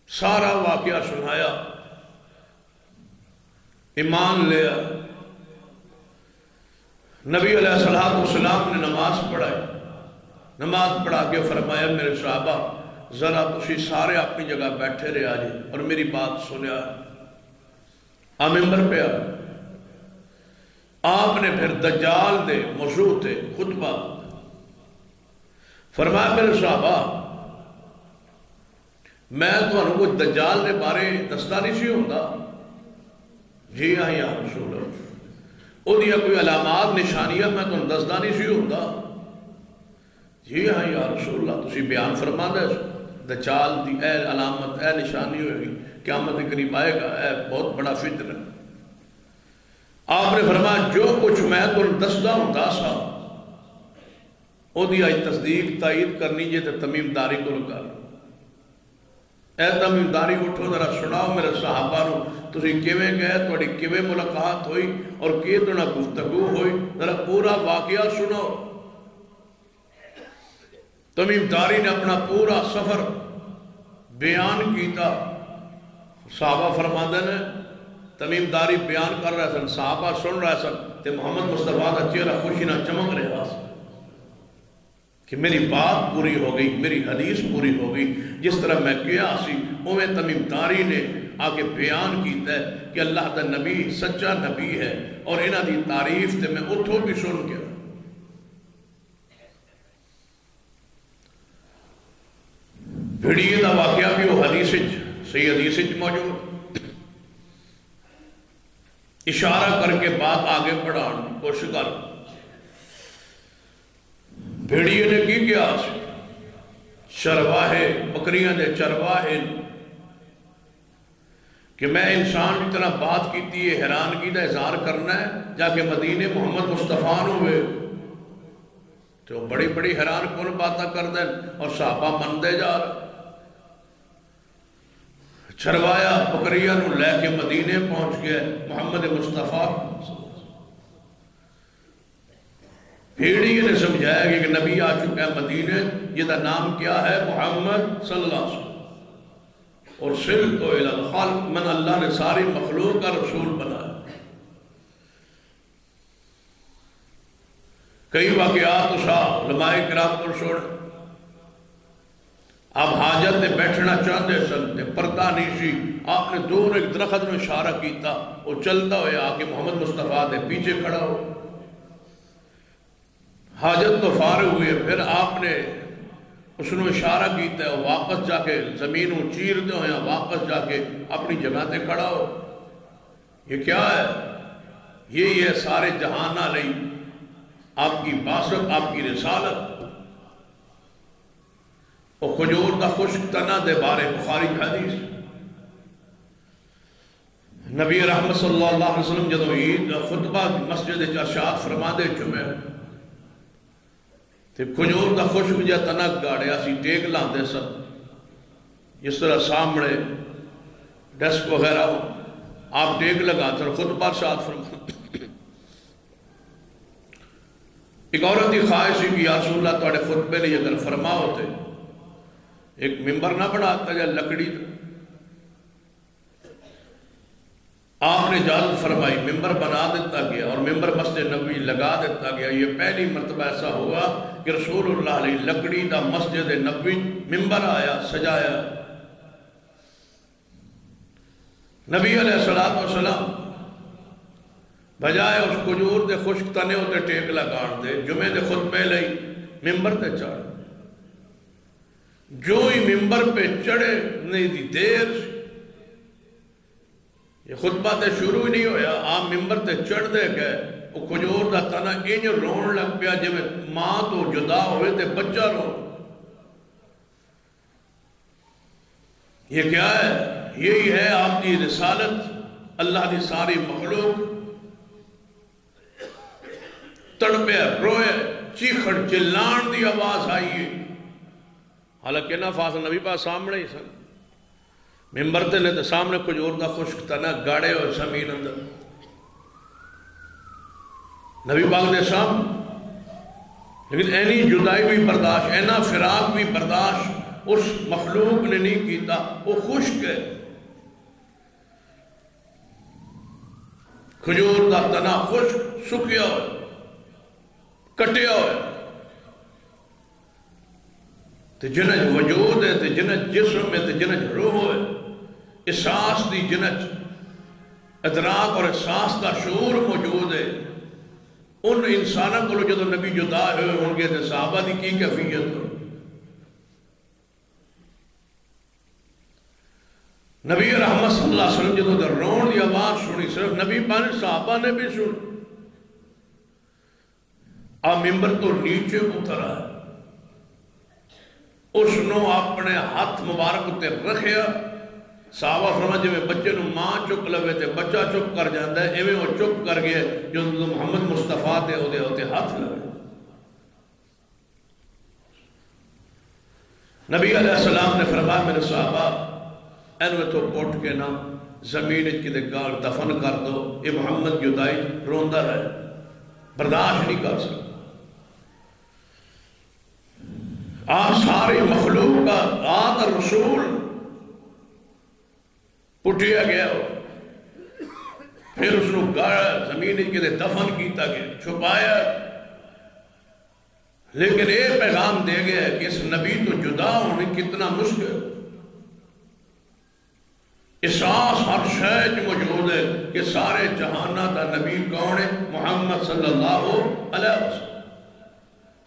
B: سارا واقعہ سنایا، ایمان لیا۔ نبی علیہ السلام نے نماز پڑھائی، نماز پڑھا کے فرمایا میرے صحابہ ذرا تسی سارے اپنی جگہ بیٹھے رہے آجے اور میری بات سنیا۔ ممبر پہ آپ نے پھر دجال دے موضوع تے خطبہ فرمایا میرے صحابہ میں تمہیں کوئی دجال دے بارے دستا نہیں سی ہوتا؟ جی ہاں یا رسول اللہ وہ دیا کوئی علامات نشانیاں میں تمہیں دستا نہیں سی ہوتا؟ جی ہاں یا رسول اللہ تسی بیان فرما دے دجال دی اے علامت اے نشانی ہوئی قیامت قریب آئے گا اے بہت بڑا فتنہ۔ آپ نے فرمایا جو کچھ میں تمہیں دستا ہوں داسا وہ دیا تصدیق تائید کرنی جے تے تمیم داری کو کر۔ اے تمیم داری اٹھو ذرا سناؤ میرے صحابہ نو تسی کیویں گئے تھوڑی کیویں ملاقات ہوئی اور کتنا گفتگو ہوئی ذرا پورا واقعہ سنو۔ تمیم داری نے اپنا پورا سفر بیان کیتا۔ صحابہ فرماندے نے تمیم داری بیان کر رہے سن صحابہ سن رہے سن تے محمد مصطفیٰ کا چہرہ خوشی نہ چمک رہا سن کہ میری بات پوری ہو گئی میری حدیث پوری ہو گئی جس طرح میں کیا سی اوے تمیم داری نے آگے بیان کیتا ہے کہ اللہ دا نبی سچا نبی ہے اور انہاں دی تعریف تے میں اتھو بھی سن گیا۔ بھیڑیے دا واقعہ بھی وہ حدیث صحیح حدیث موجود اشارہ کر کے بات آگے بڑھانے کوشش کر۔ بھیڑیے نے کی کیا چرواہے بکریاں دے چرواہے کہ میں انسان کی طرح بات کیتی ہے حیرانگی دا اظہار کرنا ہے جا کے مدینے محمد مصطفیٰ ہوئے تو بڑی بڑی حیران کون باتاں کر دیں اور صحابہ من دے جا رہا۔ چروایا بکریاں نو لے کے مدینے پہنچ گئے محمد مصطفیٰ۔ بھیڑیے نے سمجھایا کہ نبی آ چکا ہے مدینے یہ دا نام کیا ہے محمد صلی اللہ علیہ وسلم اور سلط و الخلق من اللہ نے ساری مخلوق کا رسول بنایا۔ کئی واقعات علماء کرام کو چھوڑ آپ حاجت نے بیٹھنا چاہتے سن پردہ نہیں سی آپ نے دور ایک درخت میں اشارہ کیتا وہ چلتا ہوئے آ کے محمد مصطفیٰ دے پیچھے کھڑا ہو۔ حاجت تو فارغ ہوئے پھر آپ نے اس نے اشارہ کیتا ہے واپس جا کے زمین چیر دے ہوئے واپس جا کے اپنی جگہ تے کھڑا ہو۔ یہ کیا ہے؟ یہی ہے سارے جہان علی آپ کی باسط آپ کی رسالت اور کھجور دا خشک تنہ دے بارے بخاری حدیث۔ نبی رحمت صلی اللہ علیہ وسلم جدو عید خطبہ مسجد ارشاد فرما دے جمعہ تے کھجور دا خشک جا تنک گاڑیا سی ٹیک لاندے سن جس طرح سامنے ڈیسک وغیرہ ہو آپ ٹیک لگاتے اور خطبہ ارشاد فرما۔ ایک عورت کی خواہش کہ یا رسول اللہ تواڈے خطبے لئے اگر فرما ہوتے ایک ممبر نہ بڑھاتا یا لکڑی آپ نے اجازت فرمائی ممبر بنا دیتا گیا اور ممبر مسجد نبوی لگا دیتا گیا۔ یہ پہلی مرتبہ ایسا ہوا کہ رسول اللہ علیہ لکڑی دا مسجد نبوی ممبر آیا سجایا۔ نبی علیہ السلام بجائے اس کھجور دے خشک تنے ہوتے ٹیک لگان دے جمعے دے خطبے لئی ممبر تے چڑھ جو ہی ممبر پہ چڑھے نہیں دی دیر یہ خطبہ تے شروع ہی نہیں ہویا آپ ممبر تے چڑھ دے گئے وہ کھجور دا تنا انج رون لگ پیا جب ماں تو جدا ہوئے تے بچہ رو۔ یہ کیا ہے؟ یہی ہے آپ کی رسالت اللہ دی ساری مخلوق تڑپے روئے چیخڑ چلان دی آواز آئیے حالانکہ نہ فاصل نبی پاس سامنے ہی سن ممبر تے نے تے سامنے کھجور دا خشک تنا گاڑے ہوئے زمین اندر نبی پاک دے سامنے لیکن اینی جدائی بھی برداشت اینا فراق بھی برداشت اس مخلوق نے نہیں کیتا وہ خشک ہے کھجور دا تنا خشک سکیا ہوئے کٹیا ہوئے تے جنج وجود ہے تے جنج جسم ہے تے جنج روح ہے احساس دی جنج ادراک اور احساس دا شعور موجود ہے ان انسانوں کو جدو نبی جدا ہوئے ہوں گے تو صحابہ دی کی کیفیت ہو. نبی رحمت صلی اللہ علیہ وسلم جدو در رون دی آواز سنی صرف نبی پانے صحابہ نے بھی سنی. ممبر تو نیچے اتر آئے اس نو اپنے ہاتھ مبارک تے رکھیا. صحابہ فرما جی میں بچے نو ماں چک لوے تے بچہ چک کر جاندہ ہے ایویں وہ چک کر گئے جو محمد مصطفیٰ تے ہوتے ہاتھ لگے. نبی علیہ السلام نے فرمایا میرے صحابہ اینوے تو پوٹ کے نا زمین کی دے گال دفن کر دو. یہ محمد جدائی روندہ رہے برداشت نہیں کر سکتا. ساری مخلوق کا آدھا رسول پٹیا گیا ہو پھر اس نے گاڑا زمین کے دے دفن کیتا گیا چھپایا. لیکن ایک پیغام دے گیا کہ اس نبی تو جدا ہونے کتنا مشکل. احساس ہر شے موجود ہے کہ سارے جہانہ دا نبی کون ہے؟ محمد صلی اللہ علیہ وسلم.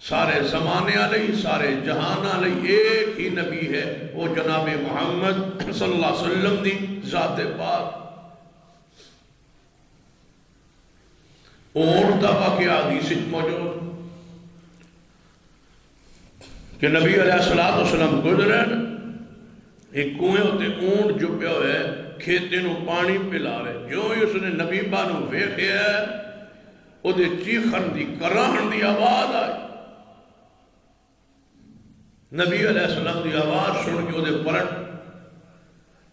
B: سارے زمانے علیہ سارے جہان علیہ ایک ہی نبی ہے وہ جناب محمد صلی اللہ علیہ وسلم دی ذات پاک. اونٹ دا واقعہ حدیث موجود کہ نبی علیہ السلام گزرے ایک کنویں ہوتے اونٹ جو پہ ہوئے کھیتے نو پانی پلا رہے. جو ہی اس نے نبی بانو ویکھیا ہے او دے چیخن دی کراہن دی آواز آئی. نبی علیہ السلام دی آواز سن کے وہ دے پلٹ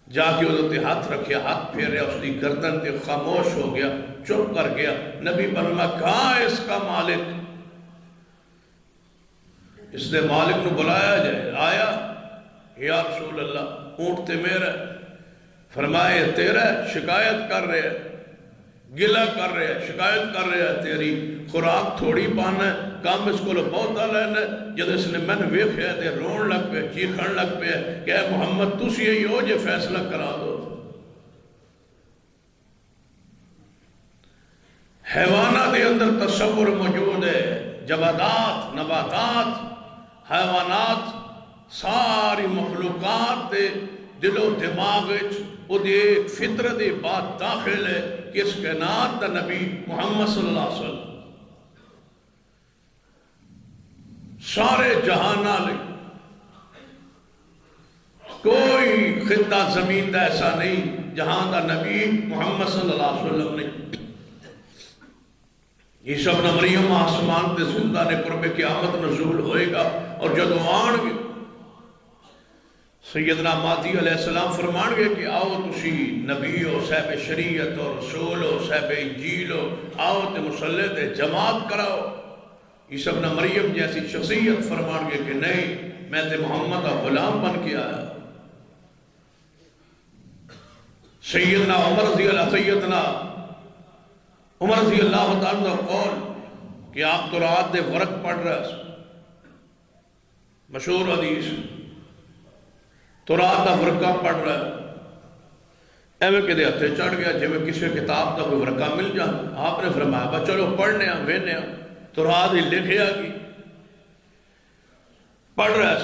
B: جا کے وہ دے ہاتھ رکھے ہاتھ پھیرے اس دی گردن تے خاموش ہو گیا چپ کر گیا. نبی فرمایا کہاں ہے اس کا مالک؟ اس نے مالک نو بلایا جائے. آیا یا رسول اللہ اونٹ تے میرا. فرمایا تیرا شکایت کر رہے گلہ کر رہے شکایت کر رہے تیری خوراک تھوڑی پانا ہے کام اس کو بہت لینا ہے. جب اس نے میں نے ویکھیا تے رون لگ پہ چیخن لگ پہ کہ اے محمد تسی یہی ہو جے فیصلہ کرا دو. حیوانات دے اندر تصور موجود ہے. جمادات نباتات حیوانات ساری مخلوقات دے دل و دماغ وہ دے ایک فطرت بات داخل ہے کہ اس کائنات دا نبی محمد صلی اللہ علیہ وسلم سارے جہانہ لے کوئی خطہ زمین دا ایسا نہیں جہاں دا نبی محمد صلی اللہ علیہ وسلم نہیں. عیسیٰ ابن مریم آسمان تے زندہ نے قرب قیامت نزول ہوئے گا اور جدو آن گے سیدنا مہدی علیہ السلام فرمان گے کہ آؤ تسی نبی ہو صاحب شریعت ہو رسول ہو صاحب انجیل ہو آؤ تے مسلح تے جماعت کراؤ. عیسیٰ ابن مریم جیسی شخصیت فرمان گے کہ نہیں میں تے محمد کا غلام بن کے آیا. سیدنا عمر رضی اللہ تعالیٰ قول کہ آپ تو رات دے ورق پڑھ رہے مشہور حدیث تو رات دا ورقہ پڑھ رہا ہے ایویں کہ دے ہتھے چڑھ گیا جی میں کسی کتاب دا کوئی ورقہ مل جاتا. آپ نے فرمایا با چلو پڑھنے ہیں وینے ہیں تو رات ہی لکھے آگی پڑھ رہا ہے.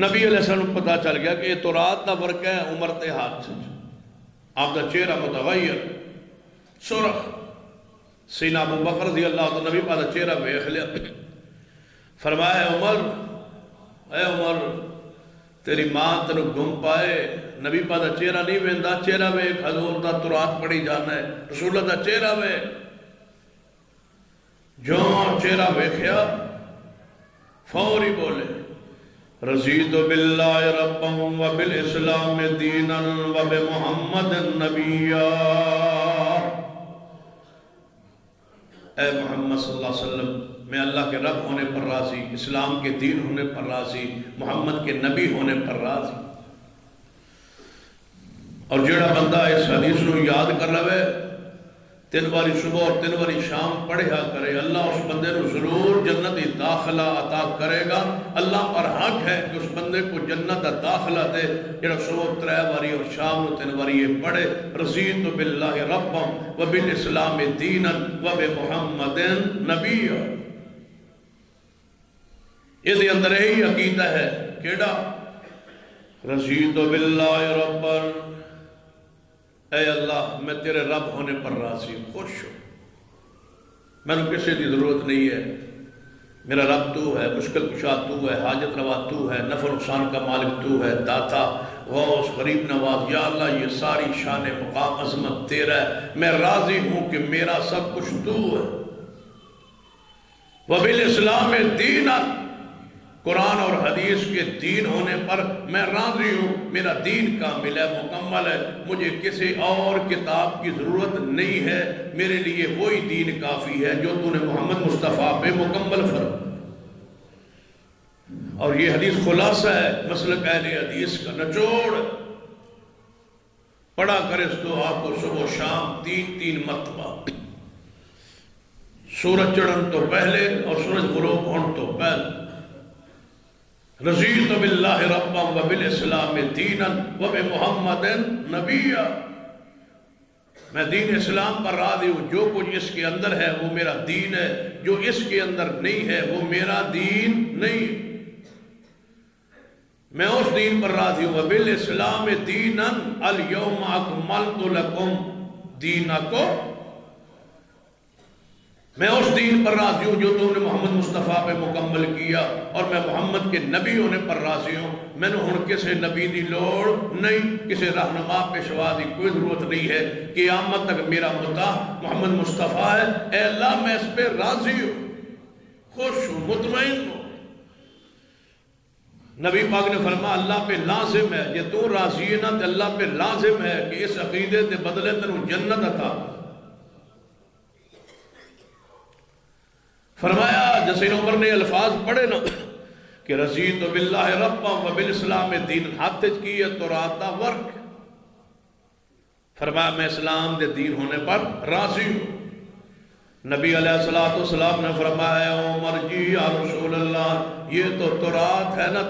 B: نبی علیہ السلام پتہ چل گیا کہ یہ تو رات دا ورقہ ہے عمر تے ہاتھ سے. آپ دا چہرہ متغیر سرخ سینہ ابو بکر رضی اللہ عنہ نبی پاک دا چہرہ ویکھ لیا. فرمایا اے عمر تیری ماں تنو گم پائے. نبی پاک دا چہرہ نہیں ویندا چہرہ ویکھ حضور دا تو رات پڑھی جانا ہے رسول اللہ دا چہرہ ویکھ. جو چہرہ ویکھیا فوری بولے رضیت باللہ ربا و بالاسلام دینا و بمحمد نبیا. اے محمد صلی اللہ علیہ وسلم میں اللہ کے رب ہونے پر راضی اسلام کے دین ہونے پر راضی محمد کے نبی ہونے پر راضی. اور جڑا بندہ اس حدیث نو یاد کر لوے تین باری صبح اور تین باری شام پڑھیا کرے، اللہ اس بندے کو ضرور جنت داخلہ عطا کرے گا۔ اللہ پر حق ہے کہ اس بندے کو جنت داخلہ دے جڑا صبح 3 باری اور شام 3 باری یہ پڑھے۔ رضیت باللہ ربا وبالاسلام دینا وبمحمد نبیا۔ یہ دے اندر یہی عقیدہ ہے، کیڑا؟ رضیت باللہ ربا، اے اللہ میں تیرے رب ہونے پر راضی ہوں، خوش ہوں، میں نے کسی کی ضرورت نہیں ہے، میرا رب تو ہے، مشکل کشا تو ہے، حاجت روا تو ہے، نفع نقصان کا مالک تو ہے، داتا غوث غریب نواز، یا اللہ یہ ساری شان مقام عظمت تیرا ہے، میں راضی ہوں کہ میرا سب کچھ تو ہے۔ وَبِالْإِسْلَامِ دِينًا، قرآن اور حدیث کے دین ہونے پر میں راضی ہوں، میرا دین کامل ہے، مکمل ہے، مجھے کسی اور کتاب کی ضرورت نہیں ہے، میرے لیے وہی دین کافی ہے جو تو نے محمد مصطفیٰ پہ مکمل فرمایا۔ اور یہ حدیث خلاصہ ہے مسلک اہل حدیث کا، نچوڑ پڑھا کر اس دعا کو صبح و شام 3 مرتبہ، سورج چڑھن تو پہلے اور سورج غروب ہونے تو پہلے۔ رضیت باللہ ربا وبالاسلام دینا وبمحمد نبیا، میں دین اسلام پر راضی ہوں، جو کچھ اس کے اندر ہے وہ میرا دین ہے، جو اس کے اندر نہیں ہے وہ میرا دین نہیں۔ میں اس دین پر راضی ہوں، وبالاسلام دینا الیوم اکملت لکم دینکم، میں اس دین پر راضی ہوں جو تم نے محمد مصطفیٰ پہ مکمل کیا، اور میں محمد کے نبی ہونے پر راضی ہوں، میں نے ہن کسی نبی دی لوڑ نہیں، کسی رہنما پیشوا دی کوئی ضرورت نہیں ہے، قیامت تک میرا مدعا محمد مصطفیٰ ہے۔ اے اللہ میں اس پہ راضی ہوں، خوش ہوں، مطمئن ہوں۔ نبی پاک نے فرمایا اللہ پہ لازم ہے، یہ تو راضی ہے نا تو اللہ پہ لازم ہے کہ اس عقیدے دے بدلے تنوں جنت عطا۔ فرمایا جیسے عمر نے الفاظ پڑھے نا کہ رضیت باللہ ربا وبالاسلام دین، ہاتھ کی ہے تورات دا ورک، فرمایا میں اسلام دے دین ہونے پر راضی ہوں۔ نبی علیہ السلام نے فرمایا عمر جی یا رسول اللہ یہ تو تورات ہے نا،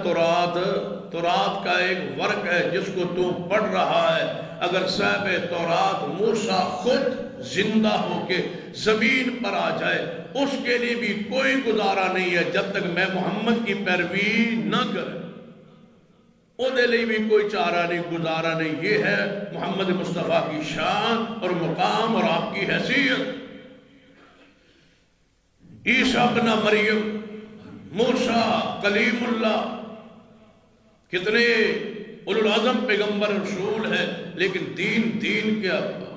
B: تورات کا ایک ورک ہے جس کو تو پڑھ رہا ہے، اگر صاحب تورات موسیٰ خود زندہ ہو کے زمین پر آ جائے اس کے لیے بھی کوئی گزارا نہیں ہے جب تک میں محمد کی پیروی نہ کرے، او دے لئے بھی کوئی چارہ نہیں، گزارا نہیں۔ یہ ہے محمد مصطفیٰ کی شان اور مقام اور آپ کی حیثیت۔ عیسیٰ ابن مریم، موسیٰ کلیم اللہ، کتنے اولو العظم پیغمبر رسول ہیں، لیکن دین کے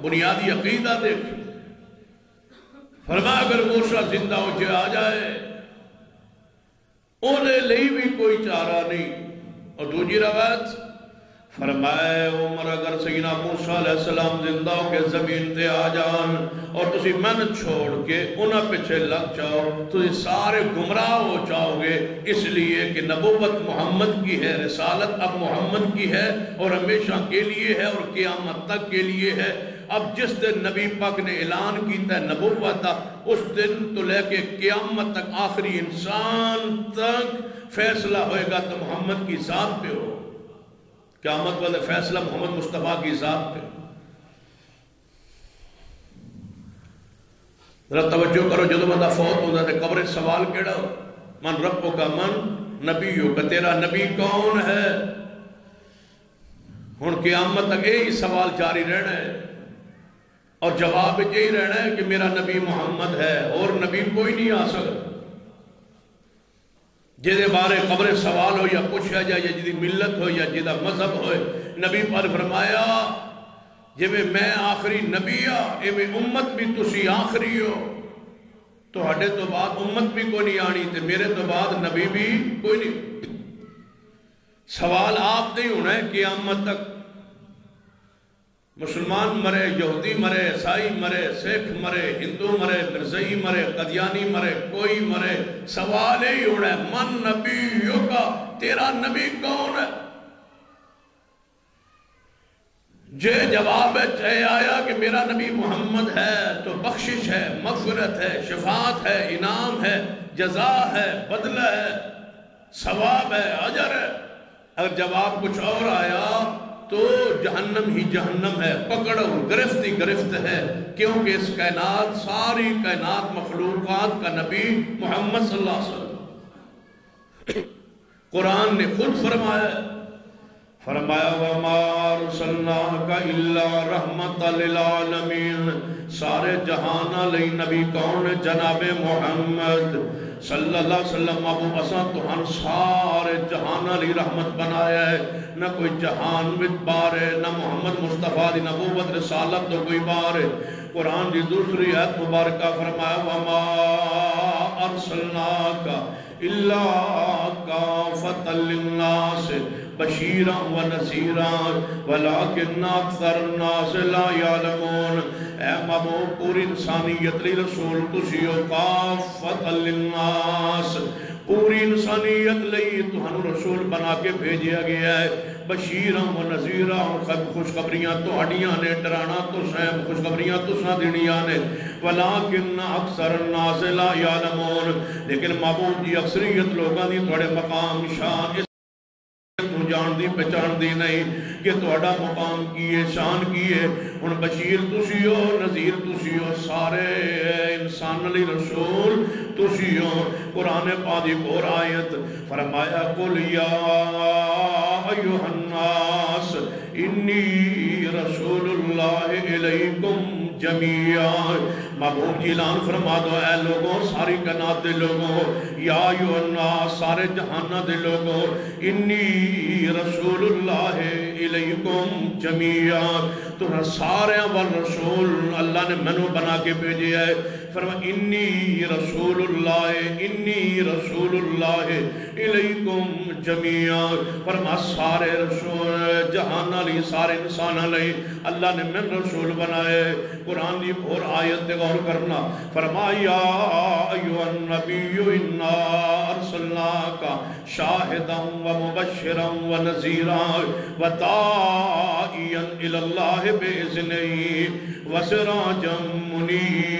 B: بنیادی عقیدہ دیکھ۔ فرمایا اگر موسیٰ زندہ ہو جائے آ جائے انہیں لئی بھی کوئی چارہ نہیں۔ اور دوسری روایت فرمائے عمر اگر سیدنا موسیٰ علیہ السلام زندہ ہو کے زمین تے آ جان اور تسی من چھوڑ کے انہاں پیچھے لگ جاؤ تسی سارے گمراہ ہو جاؤ گے، اس لیے کہ نبوت محمد کی ہے، رسالت اب محمد کی ہے اور ہمیشہ کے لیے ہے اور قیامت تک کے لیے ہے۔ اب جس دن نبی پاک نے اعلان کیتا ہے نبوت اس دن تو لے کے قیامت تک آخری انسان تک فیصلہ ہوئے گا تو محمد کی ذات پہ ہو، قیامت والے فیصلہ محمد مصطفیٰ کی ذات پہ۔ ذرا توجہ کرو، جدو بندہ فوت ہوتا ہے قبر سوال کیڑا ہو، من ربو کا من نبیو کا، تیرا نبی کون ہے؟ ہن قیامت تک یہی سوال جاری رہنا ہے اور جواب یہی رہنا ہے کہ میرا نبی محمد ہے اور نبی کوئی نہیں آ سکتا۔ جیدے بارے قبر سوال ہو یا پوچھا جائے یا جیدی ملت ہو یا جیدہ مذہب ہوئے، نبی پر فرمایا جب میں آخری نبی میں امت بھی تسی آخری ہو، تو ہڈے تو بعد امت بھی کوئی نہیں آنی تے میرے تو بعد نبی بھی کوئی نہیں۔ سوال آپ نہیں ہونا ہے قیامت تک، مسلمان مرے، یہودی مرے، عیسائی مرے، سکھ مرے، ہندو مرے، مرزائی مرے، قدیانی مرے، کوئی مرے، سوال ہی ہونا ہے من نبیوں کا، تیرا نبی کون ہے؟ جے جواب ہے آیا کہ میرا نبی محمد ہے تو بخشش ہے، مغفرت ہے، شفاعت ہے، انعام ہے، جزا ہے، بدلہ ہے، ثواب ہے، اجر ہے۔ اگر جواب کچھ اور آیا تو جہنم ہی جہنم ہے، پکڑ اور گرفت ہی گرفت ہے، کیونکہ اس کائنات ساری کائنات مخلوقات کا نبی محمد صلی اللہ علیہ وسلم۔ قرآن نے خود فرمایا وَمَا أَرْسَلْنَاكَ إِلَّا رَحْمَةً لِلْعَالَمِينَ، سارے جہانہ لئی نبی کون ہے؟ جناب محمد صلی اللہ علیہ وسلم۔ ابو اساں تو ہن سارے جہانہ لئی رحمت بنایا ہے، نہ کوئی جہان وچ بار ہے، نہ محمد مصطفیٰ دی نبوت رسالت تو کوئی بار ہے۔ قرآن دی دوسری آیت مبارکہ فرمایا وَمَا أَرْسَلْنَاكَ إِلَّا كَافَةً لِلنَّاسِ بشیراً و نذیراً ولیکن اکثر الناس لا یعلمون۔ اے محبوب پوری انسانیت لی رسول تسیو کافۃ للناس، پوری انسانیت لئی تہانوں رسول بنا کے بھیجیا گیا ہے، بشیراً و نذیراً، خوشخبریاں تو ہڈیاں نے، ڈرانا تو سہم، خوشخبریاں تو سا دنیا نے، ولیکن اکثر الناس لا یعلمون، لیکن محبوب جی اکثریت لوگاں دی تھوڑے مقام شان جان دی پہچان دی نہیں کہ توڑا مقام کیے شان کیے۔ ان بشیر تسیو، نذیر تسیو، سارے انسان علی رسول تسیو۔ قرآن پاک اور آیت فرمایا قل یا ایوہ الناس انی رسول اللہ الیکم جمیعا۔ محبوب جی اعلان فرما دو اے لوگوں، ساری کائنات دے لوگوں، یا ایوہ الناس، سارے جہانہ دے لوگوں، انی رسول اللہ الیکم جمیعا، تو سارے والرسول اللہ نے منو بنا کے بھیجے ہے۔ فرما انی رسول اللہ الیکم جمیعا، فرما سارے رسول جہانہ لی، سارے انسانہ لی اللہ نے من رسول بنائے۔ قرآن دی اور آیت دے غور کرنا، فرما یا ایوہ النبی انا ارسلناکا شاہدا و مبشرا و نذیرا و داعیا الاللہ بإذنہ و سراجا منیرا۔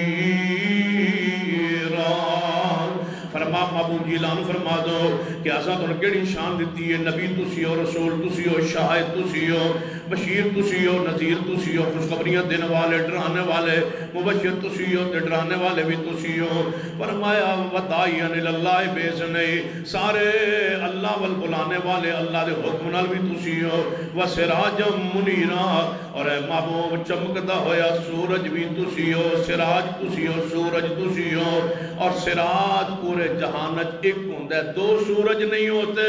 B: فرما محبوب جی اعلان فرما دو کہ ایسا تو کیڑی شان دیتی ہے، نبی تسی ہو، رسول تسی ہو، شاہد تسی ہو، بشیر تسی ہو، نذیر تسی ہو، خوشخبریاں دینے والے، ڈرانے والے، مبشر تسی ہو، ڈرانے والے بھی تسی ہو۔ فرمایا وداعیا الاللہ بإذنہ، سارے اللہ وال بلانے والے، اللہ دے حکم نال بھی تسی ہو، وسراجا منیرا، اور اے محبوب چمکدا ہویا سورج بھی تسی ہو، سراج تسی ہو، سورج تسی ہو، اور سراج پورے جہانت ایک ہوندہ ہے، دو سورج نہیں ہوتے،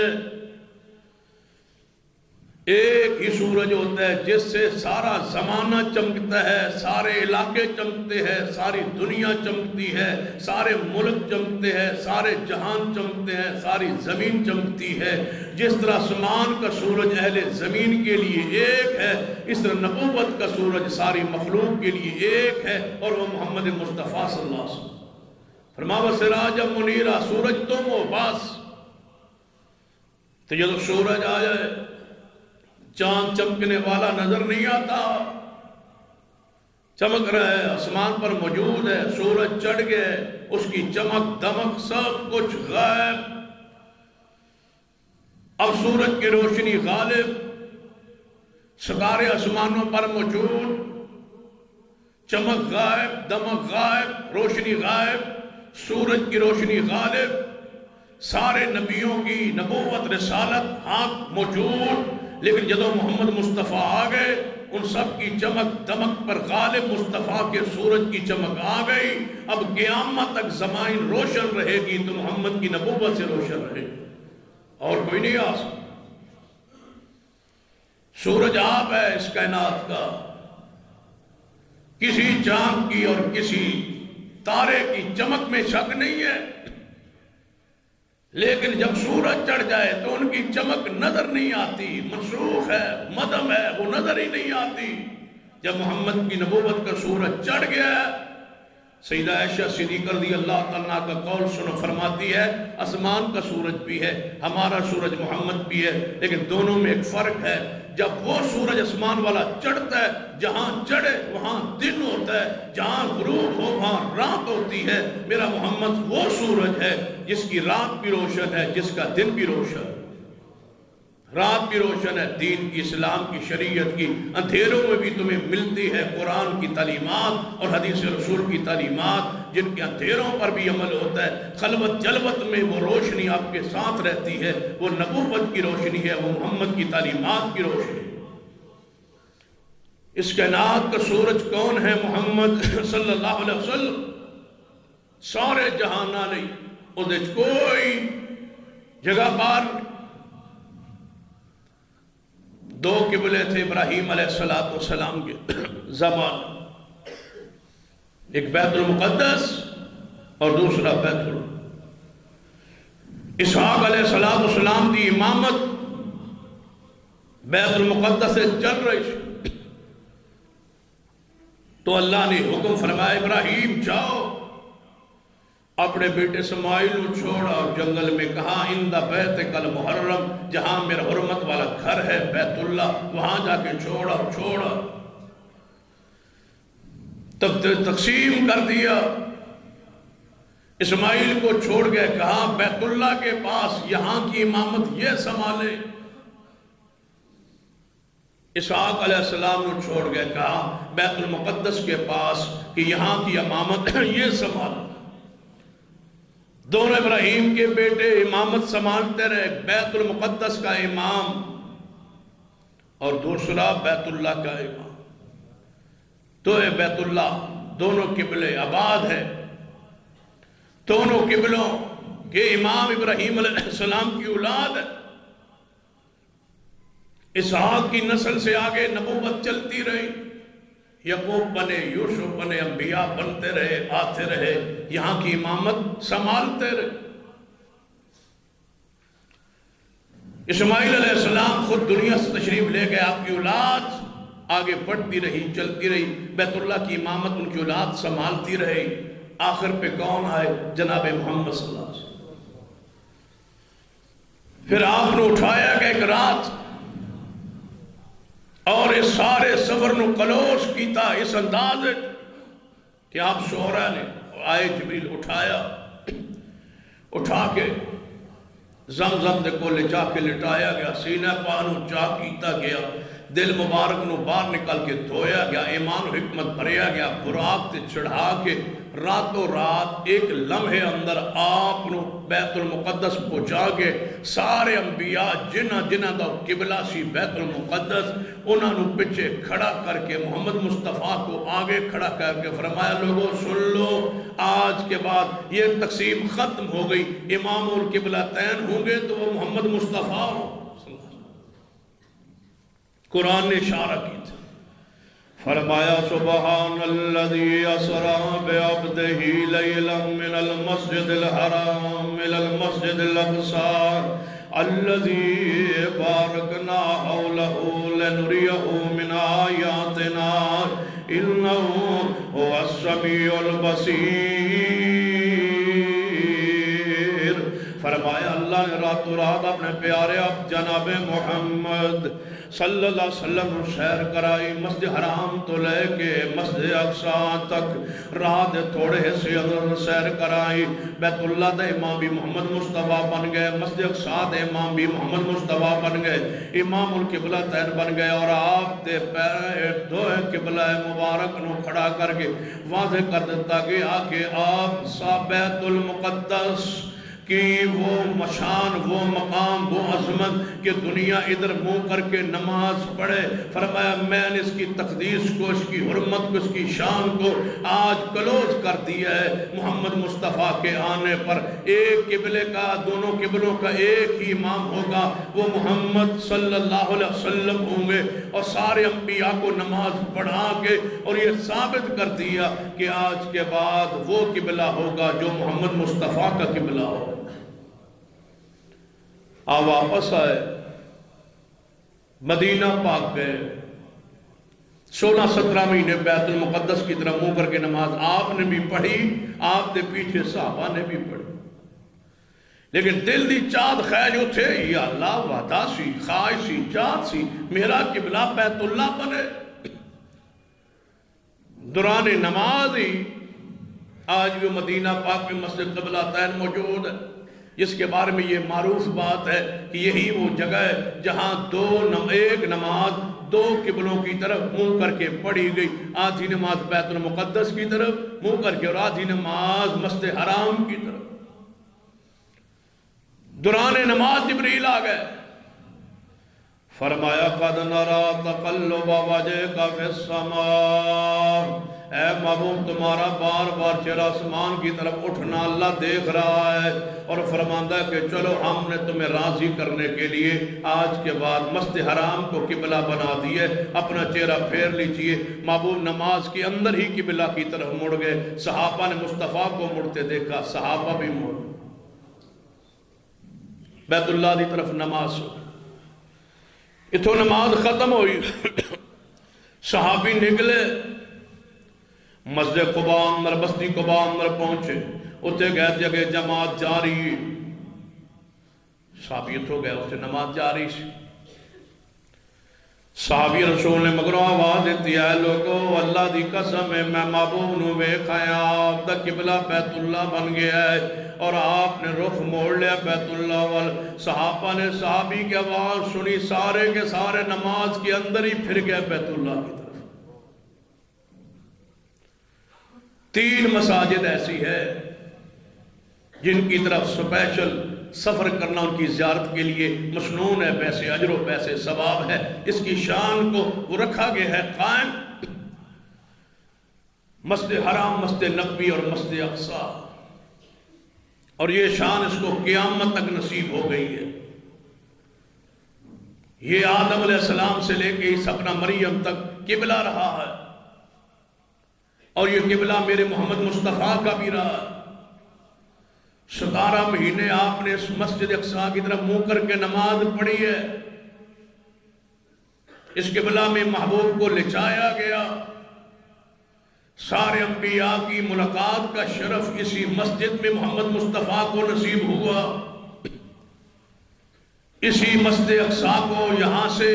B: ایک ہی سورج ہوتا ہے جس سے سارا زمانہ چمکتا ہے، سارے علاقے چمکتے ہیں، ساری دنیا چمکتی ہے، سارے ملک چمکتے ہیں، سارے جہان چمکتے ہیں، ساری زمین چمکتی ہے۔ جس طرح آسمان کا سورج اہل زمین کے لیے ایک ہے، اس طرح نبوت کا سورج ساری مخلوق کے لیے ایک ہے، اور وہ محمد مصطفیٰ صلی اللہ علیہ وسلم۔ فرمایا سراج منیرا، سورج تم ہو بس۔ تو جب سورج آیا ہے، چاند چمکنے والا نظر نہیں آتا، چمک رہا ہے، آسمان پر موجود ہے، سورج چڑھ گئے، اس کی چمک دمک سب کچھ غائب۔ اب سورج کی روشنی غالب، ستارے آسمانوں پر موجود، چمک غائب، دمک غائب، روشنی غائب، سورج کی روشنی غالب، سارے نبیوں کی نبوت رسالت حق موجود، لیکن جدو محمد مصطفیٰ آگئے ان سب کی چمک دمک پر غالب مصطفیٰ کے سورج کی چمک آگئی۔ اب قیامت تک زمین روشن رہے گی تو محمد کی نبوت سے روشن رہے گی، اور کوئی نہیں آ سکتا۔ سورج آپ ہے اس کائنات کا، کسی چاند کی اور کسی تارے کی چمک میں شک نہیں ہے، لیکن جب سورج چڑھ جائے تو ان کی چمک نظر نہیں آتی، منسوخ ہے، مدم ہے، وہ نظر ہی نہیں آتی۔ جب محمد کی نبوت کا سورج چڑھ گیا سیدہ عائشہ صدیقہ رضی اللہ تعالیٰ کا قول سنو، فرماتی ہے آسمان کا سورج بھی ہے، ہمارا سورج محمد بھی ہے، لیکن دونوں میں ایک فرق ہے، جب وہ سورج آسمان والا چڑھتا ہے، جہاں چڑھے وہاں دن ہوتا ہے، جہاں غروب ہو وہاں رات ہوتی ہے۔ میرا محمد وہ سورج ہے جس کی رات بھی روشن ہے، جس کا دن بھی روشن ہے، رات بھی روشن ہے، دین کی، اسلام کی، شریعت کی، اندھیروں میں بھی تمہیں ملتی ہے قرآن کی تعلیمات اور حدیث رسول کی تعلیمات، جن کے اندھیروں پر بھی عمل ہوتا ہے۔ خلوت جلوت میں وہ روشنی آپ کے ساتھ رہتی ہے، وہ نبوت کی روشنی ہے، وہ محمد کی تعلیمات کی روشنی ہے۔ اس کائنات کا سورج کون ہے؟ محمد صلی اللہ علیہ وسلم۔ سارے جہانا نہیں، وہ کوئی جگہ بار دو قبلے تھے ابراہیم علیہ السلام کے زمان، ایک بیت المقدس اور دوسرا بیت اللہ۔ اسحاق علیہ السلام کی امامت بیت المقدس سے چل رہی تھی، تو اللہ نے حکم فرمایا ابراہیم جاؤ، اپنے بیٹے اسماعیل کو چھوڑا اور جنگل میں کہاں اندہ بیت کل محرم، جہاں میرا حرمت والا گھر ہے بیت اللہ، وہاں جا کے چھوڑا۔ تب تقسیم کر دیا، اسماعیل کو چھوڑ گئے، کہاں بیت اللہ کے پاس، یہاں کی امامت یہ سنبھالے۔ اسحاق علیہ السلام کو چھوڑ گئے، کہاں بیت المقدس کے پاس کہ یہاں کی امامت یہ سنبھالے۔ دونوں ابراہیم کے بیٹے امامت سنبھالتے رہے، بیت المقدس کا امام اور دوسرا بیت اللہ کا امام۔ تو اے بیت اللہ، دونوں قبلے آباد ہیں، دونوں قبلوں کے امام ابراہیم علیہ السلام کی اولاد ہے۔ اسحاق کی نسل سے آگے نبوت چلتی رہی، یعقوب بنے، یوسف بنے، انبیاء بنتے رہے، آتے رہے، یہاں کی امامت سنبھالتے رہے۔ اسماعیل علیہ السلام خود دنیا سے تشریف لے گئے، آپ کی اولاد آگے بڑھتی رہی، چلتی رہی، بیت اللہ کی امامت ان کی اولاد سنبھالتی رہی۔ آخر پہ کون آئے؟ جناب محمد صلی اللہ علیہ وسلم۔ پھر آپ نے اٹھایا کہ ایک رات اور اس سارے سفر نو کلوش کیتا اس انداز کہ آپ سو رہے نے، آئے جبریل اٹھایا، اٹھا کے زمزم دے کو لے جا کے لٹایا گیا، سینہ پانو جا کیتا گیا، دل مبارک نو باہر نکل کے دھویا گیا، ایمان و حکمت بھریا گیا، براق تے چڑھا کے راتوں رات ایک لمحے اندر آپ نو بیت المقدس پہنچا کے سارے انبیاء جنہ دا قبلہ سی بیت المقدس انہاں نو پچھے کھڑا کر کے محمد مصطفیٰ کو آگے کھڑا کر کے فرمایا لوگوں سن لو، آج کے بعد یہ تقسیم ختم ہو گئی، امام القبلہ تین ہوں گے تو وہ محمد مصطفیٰ ہو۔ قرآن نے اشارہ کی تھا، فرمایا سبحان الذی اسرا بعبدہ لیلا من المسجد الحرام الى المسجد الاقصى الذی بارکنا حولہ لنریہ من آیاتنا انہ هو السمیع البصیر۔ فرمایا اللہ نے رات و رات اپنے پیارے اب جناب محمد صلی اللہ علیہ وسلم سیر کرائی، مسجد حرام تو لے کے مسجد اقصیٰ تک رات تھوڑے حصے اندر سیر کرائی۔ بیت اللہ دے امام بھی محمد مصطفیٰ بن گئے، مسجد اقصیٰ دے امام بھی محمد مصطفیٰ بن گئے، امام القبلہ تین بن گئے، اور آپ دے پیر دوئے قبلہ مبارک نو کھڑا کر کے واضح کر دیتا کہ آکے آپ سا بیت المقدس کہ وہ مشان، وہ مقام، وہ عظمت کہ دنیا ادھر منہ کر کے نماز پڑھے۔ فرمایا میں نے اس کی تقدیس کو، اس کی حرمت کو، اس کی شان کو آج کلوز کر دیا ہے محمد مصطفیٰ کے آنے پر۔ ایک قبلے کا، دونوں قبلوں کا ایک ہی امام ہوگا، وہ محمد صلی اللہ علیہ وسلم ہوں گے، اور سارے انبیاء کو نماز پڑھا کے اور یہ ثابت کر دیا کہ آج کے بعد وہ قبلہ ہوگا جو محمد مصطفیٰ کا قبلہ ہوگا۔ آپ واپس آئے، مدینہ پاک گئے، 16-17 مہینے بیت المقدس کی طرف منہ کر کے نماز آپ نے بھی پڑھی، آپ نے پیچھے صحابہ نے بھی پڑھی، لیکن دل دی چاہت خواہش اٹھے یا اللہ وعدہ سی خواہش سی چاہت سی میرا قبلہ بیت اللہ بنے۔ دوران نماز ہی آج بھی مدینہ پاک میں مسجد قبلہ تین موجود ہے، جس کے بارے میں یہ معروف بات ہے کہ یہی وہ جگہ ہے جہاں ایک نماز دو قبلوں کی طرف منہ کر کے پڑھی گئی، آدھی نماز بیت المقدس کی طرف منہ کر کے اور آدھی نماز مسجد حرام کی طرف۔ دوران نماز جبریل آ گئے، فرمایا قد نرى تقلب وجهك في السماء، اے محبوب تمہارا بار بار چہرہ آسمان کی طرف اٹھنا اللہ دیکھ رہا ہے، اور فرماندہ ہے کہ چلو ہم نے تمہیں راضی کرنے کے لیے آج کے بعد مسجد حرام کو قبلہ بنا دیے، اپنا چہرہ پھیر لیجئے۔ محبوب نماز کے اندر ہی قبلہ کی طرف مڑ گئے، صحابہ نے مصطفیٰ کو مڑتے دیکھا، صحابہ بھی مڑ بیت اللہ دی طرف نماز ہو۔ اتھو نماز ختم ہوئی، صحابی نکلے مسجد قباء اندر، بستی قباء اندر پہنچے، اتھے گئے تھے کہ جماعت جاری، صحابی اتھو گئے اتھے نماز جاری سی۔ صحابی رسول نے مگروں آواز دیتی ہے لوگو اللہ دی قسم ہے میں محبوب نو ویکھایا آپ دا قبلہ بیت اللہ بن گیا ہے، اور آپ نے رخ موڑ لیا بیت اللہ وال۔ صحابہ نے صحابی کی آواز سنی، سارے کے سارے نماز کے اندر ہی پھر گئے بیت اللہ کی طرف۔ 3 مساجد ایسی ہے جن کی طرف سپیشل سفر کرنا ان کی زیارت کے لیے مسنون ہے، پیسے اجر و پیسے ثواب ہے، اس کی شان کو وہ رکھا گیا ہے قائم، مسجد حرام، مسجد نبوی اور مسجد اقصی، اور یہ شان اس کو قیامت تک نصیب ہو گئی ہے۔ یہ آدم علیہ السلام سے لے کے اپنا مریم تک قبلہ رہا ہے، اور یہ قبلہ میرے محمد مصطفیٰ کا بھی رہا۔ 17 مہینے آپ نے اس مسجد اقصی کی طرف منہ کر کے نماز پڑھی ہے، اس قبلہ میں محبوب کو لچایا گیا، سارے انبیاء کی ملاقات کا شرف اسی مسجد میں محمد مصطفیٰ کو نصیب ہوا۔ اسی مسجد اقصی کو یہاں سے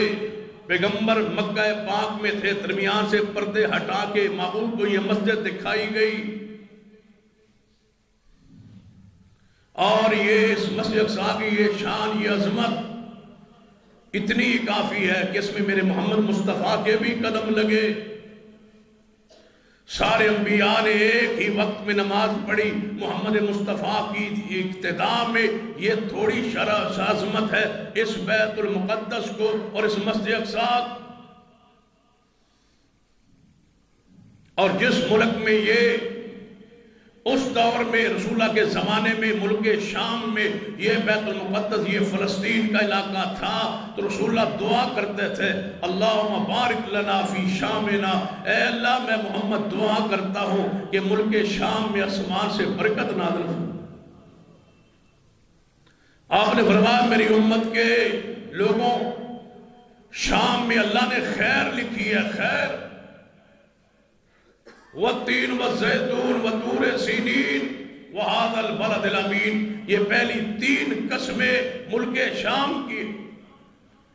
B: پیغمبر مکہ پاک میں تھے، درمیان سے پردے ہٹا کے محبوب کو یہ مسجد دکھائی گئی، اور یہ اس مسجد اقصی کی یہ شان، یہ عظمت اتنی کافی ہے کہ اس میں میرے محمد مصطفیٰ کے بھی قدم لگے۔ سارے انبیاء نے ایک ہی وقت میں نماز پڑھی، محمد مصطفیٰ کی اقتداء میں یہ تھوڑی شرح عظمت ہے اس بیت المقدس کو اور اس مسجد اقصی، اور جس ملک میں یہ اس دور میں رسول اللہ کے زمانے میں ملک شام میں یہ بیت المقدس، یہ فلسطین کا علاقہ تھا، تو رسول اللہ دعا کرتے تھے اللہم بارک لنا فی شامنا، اے اللہ میں محمد دعا کرتا ہوں کہ ملک شام میں آسمان سے برکت نازل ہو۔ آپ نے فرمایا میری امت کے لوگوں، شام میں اللہ نے خیر لکھی ہے، خیر، وَالتِّينُ وَالزَّيْتُونُ وَطُورِ سِينِينَ وَهَذَا الْبَلَدِ الْأَمِينَ، یہ پہلی 3 قسمیں ملک شام کی،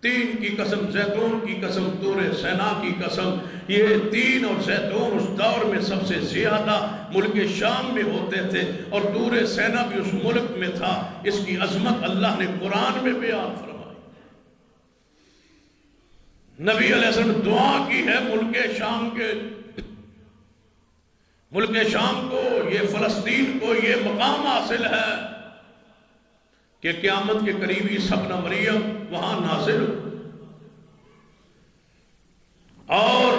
B: 3 کی قسم، زیتون کی قسم، طور سینا کی قسم، یہ 3 اور زیتون اس دور میں سب سے زیادہ ملک شام میں ہوتے تھے، اور طور سینا بھی اس ملک میں تھا۔ اس کی عظمت اللہ نے قرآن میں بیان فرمائی، نبی علیہ السلام دعا کی ہے ملک شام کے، ملک شام کو، یہ فلسطین کو یہ مقام حاصل ہے کہ قیامت کے قریبی ابن مریم وہاں نازل ہو، اور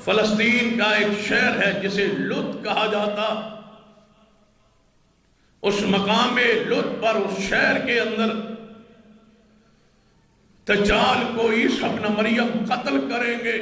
B: فلسطین کا ایک شہر ہے جسے لد کہا جاتا، اس مقام لد پر، اس شہر کے اندر دجال کو عیسیٰ ابن مریم قتل کریں گے۔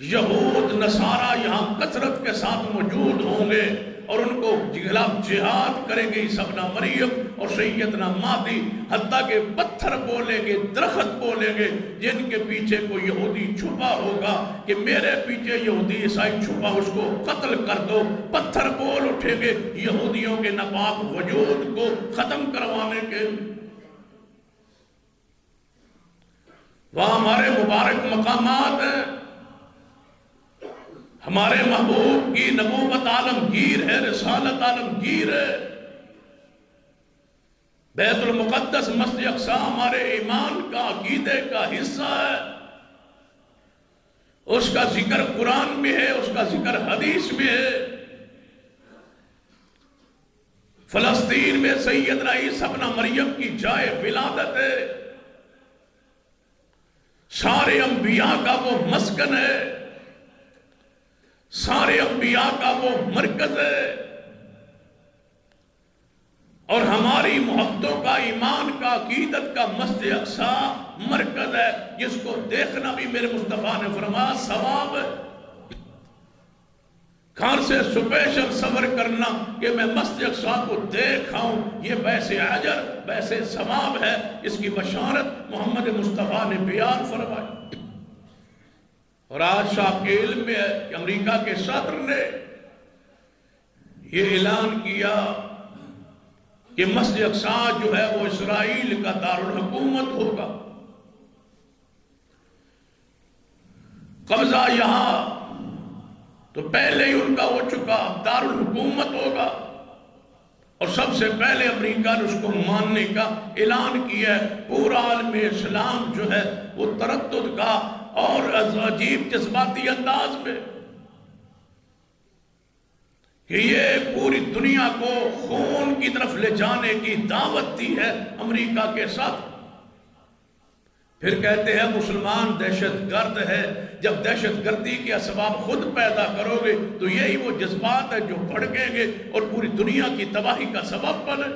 B: یہود نصارہ یہاں کثرت کے ساتھ موجود ہوں گے اور ان کو خلاف جہاد کریں گے عیسیٰ ابن مریم اور سیدنا مہدی، حتیٰ کہ پتھر بولیں گے، درخت بولیں گے جن کے پیچھے کوئی یہودی چھپا ہوگا کہ میرے پیچھے یہودی عیسائی چھپا، اس کو قتل کر دو۔ پتھر بول اٹھیں گے یہودیوں کے ناپاک وجود کو ختم کروانے کے۔ وہاں ہمارے مبارک مقامات ہیں، ہمارے محبوب کی نبوت عالمگیر ہے، رسالت عالمگیر ہے۔ بیت المقدس مسجد اقصی ہمارے ایمان کا، عقیدے کا حصہ ہے، اس کا ذکر قرآن میں ہے، اس کا ذکر حدیث میں ہے۔ فلسطین میں سیدنا عیسیٰ ابن مریم کی جائے ولادت ہے، سارے انبیاء کا وہ مسکن ہے، سارے انبیاء کا وہ مرکز ہے، اور ہماری محبتوں کا، ایمان کا، عقیدت کا مسجد اقصی مرکز ہے، جس کو دیکھنا بھی میرے مصطفیٰ نے فرمایا ثواب ہے۔ گھر سے سپیشل سفر کرنا کہ میں مسجد اقصی کو دیکھ آؤں، یہ بیسے اجر، بیسے ثواب ہے، اس کی بشارت محمد مصطفیٰ نے بیان فرمائی۔ اور آج آپ کے علم میں ہے کہ امریکہ کے صدر نے یہ اعلان کیا کہ مسجد اقصی جو ہے وہ اسرائیل کا دارالحکومت ہوگا، قبضہ یہاں تو پہلے ہی ان کا ہو چکا، دارالحکومت ہوگا، اور سب سے پہلے امریکہ نے اس کو ماننے کا اعلان کیا ہے۔ پورا عالم اسلام جو ہے وہ تردد کا اور عجیب جذباتی انداز میں کہ یہ پوری دنیا کو خون کی طرف لے جانے کی دعوت دی ہے امریکہ کے ساتھ۔ پھر کہتے ہیں مسلمان دہشت گرد ہے۔ جب دہشت گردی کے اسباب خود پیدا کرو گے تو یہی وہ جذبات ہے جو بھڑکیں گے اور پوری دنیا کی تباہی کا سبب بنے۔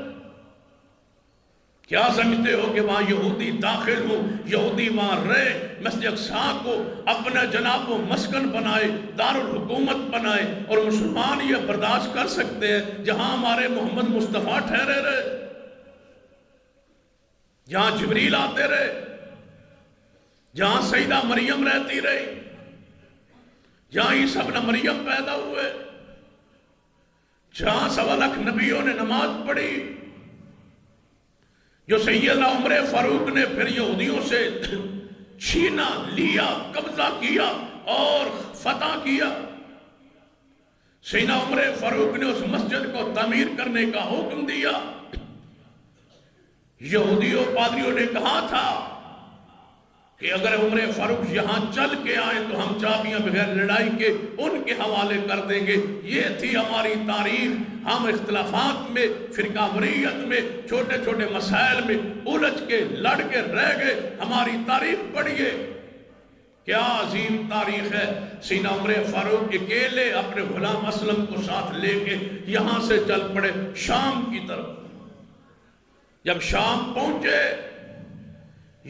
B: کیا سمجھتے ہو کہ وہاں یہودی داخل ہوں، یہودی وہاں رہے، مسجد اقصی کو اپنا جناب و مسکن بنائے، دارالحکومت بنائے، اور مسلمان یہ برداشت کر سکتے ہیں جہاں ہمارے محمد مصطفیٰ ٹھہرے رہے، جہاں جبریل آتے رہے، جہاں سیدہ مریم رہتی رہی، جہاں عیسیٰ ابن مریم پیدا ہوئے، جہاں 1.25 لاکھ نبیوں نے نماز پڑھی، جو سیدنا عمر فاروق نے پھر یہودیوں سے چھینا، لیا، قبضہ کیا اور فتح کیا۔ سیدنا عمر فاروق نے اس مسجد کو تعمیر کرنے کا حکم دیا۔ یہودیوں پادریوں نے کہا تھا کہ اگر عمر فاروق یہاں چل کے آئیں تو ہم چابیاں بغیر لڑائی کے ان کے حوالے کر دیں گے۔ یہ تھی ہماری تاریخ۔ ہم اختلافات میں، فرقہ واریت میں، چھوٹے چھوٹے مسائل میں الجھ کے لڑ کے رہ گئے۔ ہماری تاریخ پڑھیے، کیا عظیم تاریخ ہے۔ سیدنا عمر فاروق اکیلے اپنے غلام اسلم کو ساتھ لے کے یہاں سے چل پڑے شام کی طرف۔ جب شام پہنچے،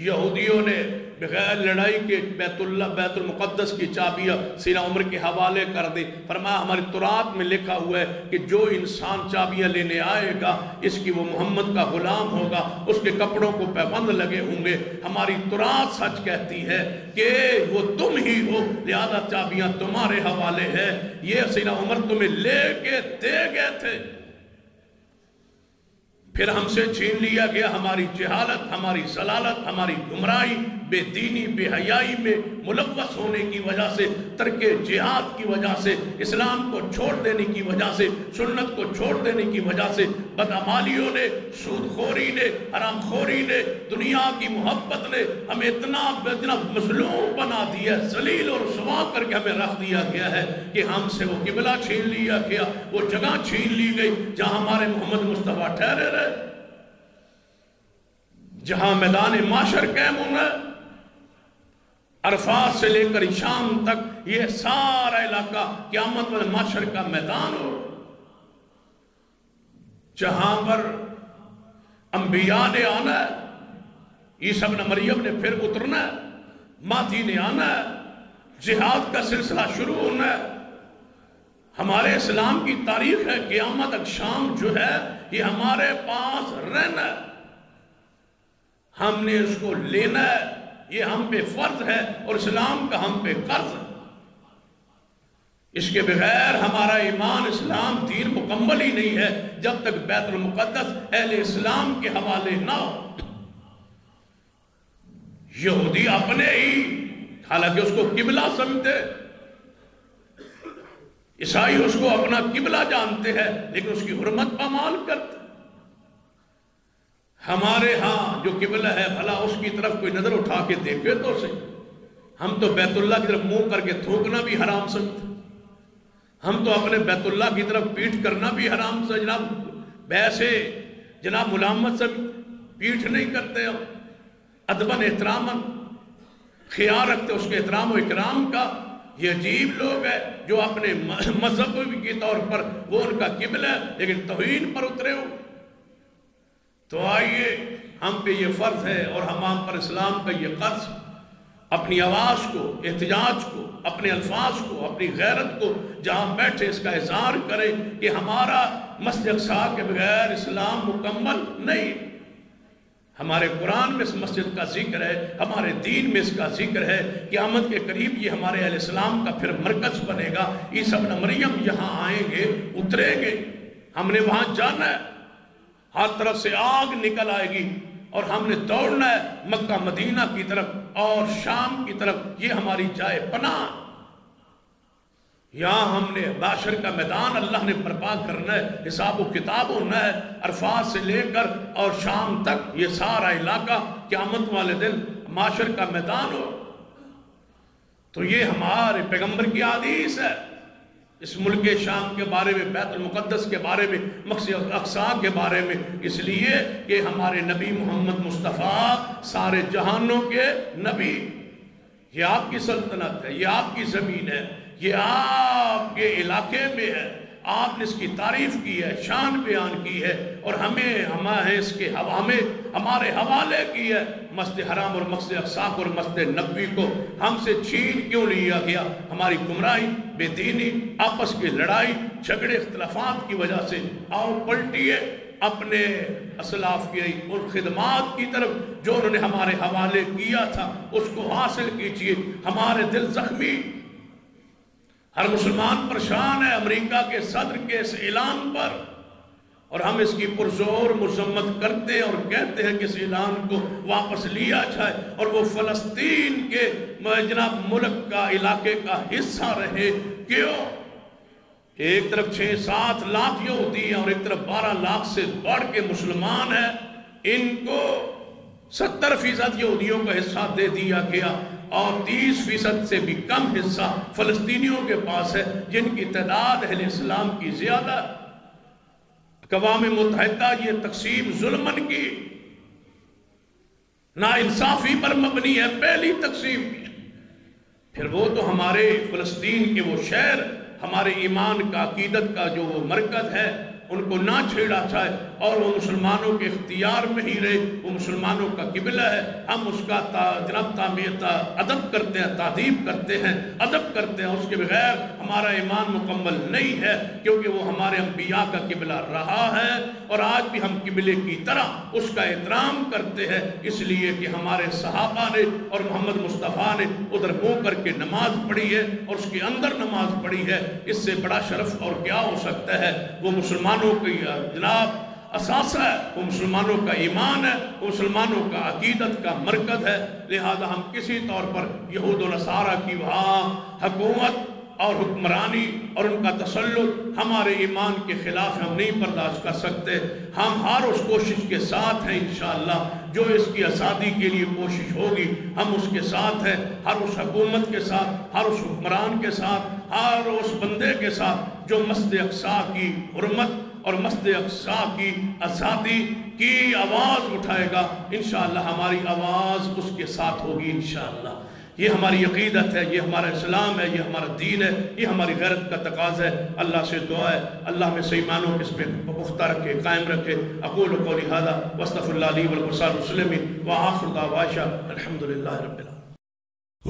B: یہودیوں نے بغیر لڑائی کے بیت المقدس کی چابیاں سیدنا عمر کے حوالے کر دی۔ فرمایا ہماری تورات میں لکھا ہوا ہے کہ جو انسان چابیاں لینے آئے گا اس کی وہ محمد کا غلام ہوگا، اس کے کپڑوں کو پیبند لگے ہوں گے۔ ہماری تورات سچ کہتی ہے کہ وہ تم ہی ہو، لہذا چابیاں تمہارے حوالے ہیں۔ یہ سیدنا عمر تمہیں لے کے دے گئے تھے، پھر ہم سے چھین لیا گیا۔ ہماری جہالت، ہماری ضلالت، ہماری گمراہی، بے دینی، بے حیائی میں ملوث ہونے کی وجہ سے، ترک جہاد کی وجہ سے، اسلام کو چھوڑ دینے کی وجہ سے، سنت کو چھوڑ دینے کی وجہ سے، بدعمالیوں نے، سود خوری نے، حرام خوری نے، دنیا کی محبت نے ہمیں اتنا مظلوم بنا دیا، ذلیل اور رسوا کر کے ہمیں رکھ دیا گیا ہے کہ ہم سے وہ قبلہ چھین لیا گیا، وہ جگہ چھین لی گئی جہاں ہمارے محمد مصطفیٰ ٹھہرے رہے، جہاں میدان معاشر قائم ہونا ہے۔ عرفات سے لے کر شام تک یہ سارا علاقہ قیامت والے معاشر کا میدان ہو، جہاں پر انبیاء نے آنا ہے، عیسیٰ ابن مریم نے پھر اترنا ہے، مہدی نے آنا ہے، جہاد کا سلسلہ شروع ہونا ہے۔ ہمارے اسلام کی تاریخ ہے، قیامت تک شام جو ہے یہ ہمارے پاس رہنا ہے، ہم نے اس کو لینا ہے، یہ ہم پہ فرض ہے اور اسلام کا ہم پہ قرض ہے۔ اس کے بغیر ہمارا ایمان اسلام دین مکمل ہی نہیں ہے جب تک بیت المقدس اہل اسلام کے حوالے نہ ہو۔ یہودی اپنے ہی حالانکہ اس کو قبلہ سمجھتے، عیسائی اس کو اپنا قبلہ جانتے ہیں لیکن اس کی حرمت پامال کرتے۔ ہمارے ہاں جو قبلہ ہے بھلا اس کی طرف کوئی نظر اٹھا کے دیکھے تو صحیح، ہم تو بیت اللہ کی طرف منہ کر کے تھوکنا بھی حرام سمجھتے، ہم تو اپنے بیت اللہ کی طرف پیٹھ کرنا بھی حرام سے جناب، ویسے جناب ملامت سے پیٹھ نہیں کرتے، ادباً احتراماً خیال رکھتے اس کے احترام و اکرام کا۔ یہ عجیب لوگ ہیں جو اپنے مذہب کے طور پر وہ ان کا قبلہ ہے لیکن توہین پر اترے ہو۔ تو آئیے ہم پہ یہ فرض ہے اور ہم پر اسلام کا یہ قرض، اپنی آواز کو، احتجاج کو، اپنے الفاظ کو، اپنی غیرت کو جہاں بیٹھے اس کا اظہار کریں کہ ہمارا مسجد اقصی کے بغیر اسلام مکمل نہیں۔ ہمارے قرآن میں اس مسجد کا ذکر ہے، ہمارے دین میں اس کا ذکر ہے، قیامت کے قریب یہ ہمارے اہل اسلام کا پھر مرکز بنے گا۔ عیسیٰ ابن مریم یہاں آئیں گے، اتریں گے، ہم نے وہاں جانا ہے، ہر طرف سے آگ نکل آئے گی اور ہم نے دوڑنا ہے مکہ مدینہ کی طرف اور شام کی طرف، یہ ہماری جائے پناہ۔ یہاں ہم نے باشر کا میدان اللہ نے برپا کرنا ہے، حساب و کتاب ہونا ہے، عرفات سے لے کر اور شام تک یہ سارا علاقہ قیامت والے دن معاشر کا میدان ہو۔ تو یہ ہمارے پیغمبر کی حدیث ہے، اس ملک شام کے بارے میں، بیت المقدس کے بارے میں، مسجد اقصی کے بارے میں، اس لیے کہ ہمارے نبی محمد مصطفیٰ سارے جہانوں کے نبی، یہ آپ کی سلطنت ہے، یہ آپ کی زمین ہے، یہ آپ کے علاقے میں ہے، آپ نے اس کی تعریف کی ہے، شان بیان کی ہے اور ہمیں اس کے ہمارے حوالے کی ہے۔ مسجد حرام اور مسجد اقصی اور مسجد نبوی کو ہم سے چھین کیوں لیا گیا؟ ہماری گمراہی، بے دینی، آپس کی لڑائی، جھگڑے، اختلافات کی وجہ سے۔ آؤ پلٹیے اپنے اسلاف کی اور خدمات کی طرف جو انہوں نے ہمارے حوالے کیا تھا اس کو حاصل کیجئے۔ ہمارے دل زخمی، ہر مسلمان پریشان ہے امریکہ کے صدر کے اس اعلان پر، اور ہم اس کی پرزور مذمت کرتے ہیں اور کہتے ہیں کہ اس اعلان کو واپس لیا جائے اور وہ فلسطین کے جناب ملک کا، علاقے کا حصہ رہے۔ کیوں؟ ایک طرف 6-7 لاکھ یہودی ہیں اور ایک طرف 12 لاکھ سے بڑھ کے مسلمان ہیں، ان کو 70% یہودیوں کا حصہ دے دیا گیا اور 30% سے بھی کم حصہ فلسطینیوں کے پاس ہے جن کی تعداد اہل اسلام کی زیادہ۔ اقوام متحدہ یہ تقسیم ظلمن کی، ناانصافی پر مبنی ہے، پہلی تقسیم کی۔ پھر وہ تو ہمارے فلسطین کے وہ شہر، ہمارے ایمان کا، عقیدت کا جو وہ مرکز ہے، ان کو نہ چھیڑا جائے اور وہ مسلمانوں کے اختیار میں ہی رہے، وہ مسلمانوں کا قبلہ ہے۔ ہم اس کا جناب ادب کرتے ہیں، تعظیم کرتے ہیں، ادب کرتے ہیں، اس کے بغیر ہمارا ایمان مکمل نہیں ہے، کیونکہ وہ ہمارے انبیاء کا قبلہ رہا ہے اور آج بھی ہم قبلے کی طرح اس کا احترام کرتے ہیں، اس لیے کہ ہمارے صحابہ نے اور محمد مصطفیٰ نے ادھر منہ کر کے نماز پڑھی ہے اور اس کے اندر نماز پڑھی ہے۔ اس سے بڑا شرف اور کیا ہو سکتا ہے؟ وہ مسلمانوں کی جناب اساس ہے، وہ مسلمانوں کا ایمان ہے، وہ مسلمانوں کا عقیدت کا مرکز ہے۔ لہذا ہم کسی طور پر یہود و نصارہ کی وہاں حکومت اور حکمرانی اور ان کا تسلط ہمارے ایمان کے خلاف ہم نہیں برداشت کر سکتے۔ ہم ہر اس کوشش کے ساتھ ہیں انشاءاللہ جو اس کی آزادی کے لیے کوشش ہوگی، ہم اس کے ساتھ ہیں، ہر اس حکومت کے ساتھ، ہر اس حکمران کے ساتھ، ہر اس بندے کے ساتھ جو مسجد اقصی کی حرمت اور مسجد اقصی کی آزادی کی آواز اٹھائے گا، انشاءاللہ ہماری آواز اس کے ساتھ ہوگی انشاءاللہ۔ یہ ہماری عقیدت ہے، یہ ہمارا اسلام ہے، یہ ہمارا دین ہے، یہ ہماری غیرت کا تقاضا ہے۔ اللہ سے دعا ہے اللہ ہمیں صحیح معنوں اس پہ پختہ رکھے، قائم رکھے۔ اقول قولی ھذا واستغفر اللہ لی ولکم ولسائر المسلمین وآخر دعوانا الحمدللہ رب العالمین۔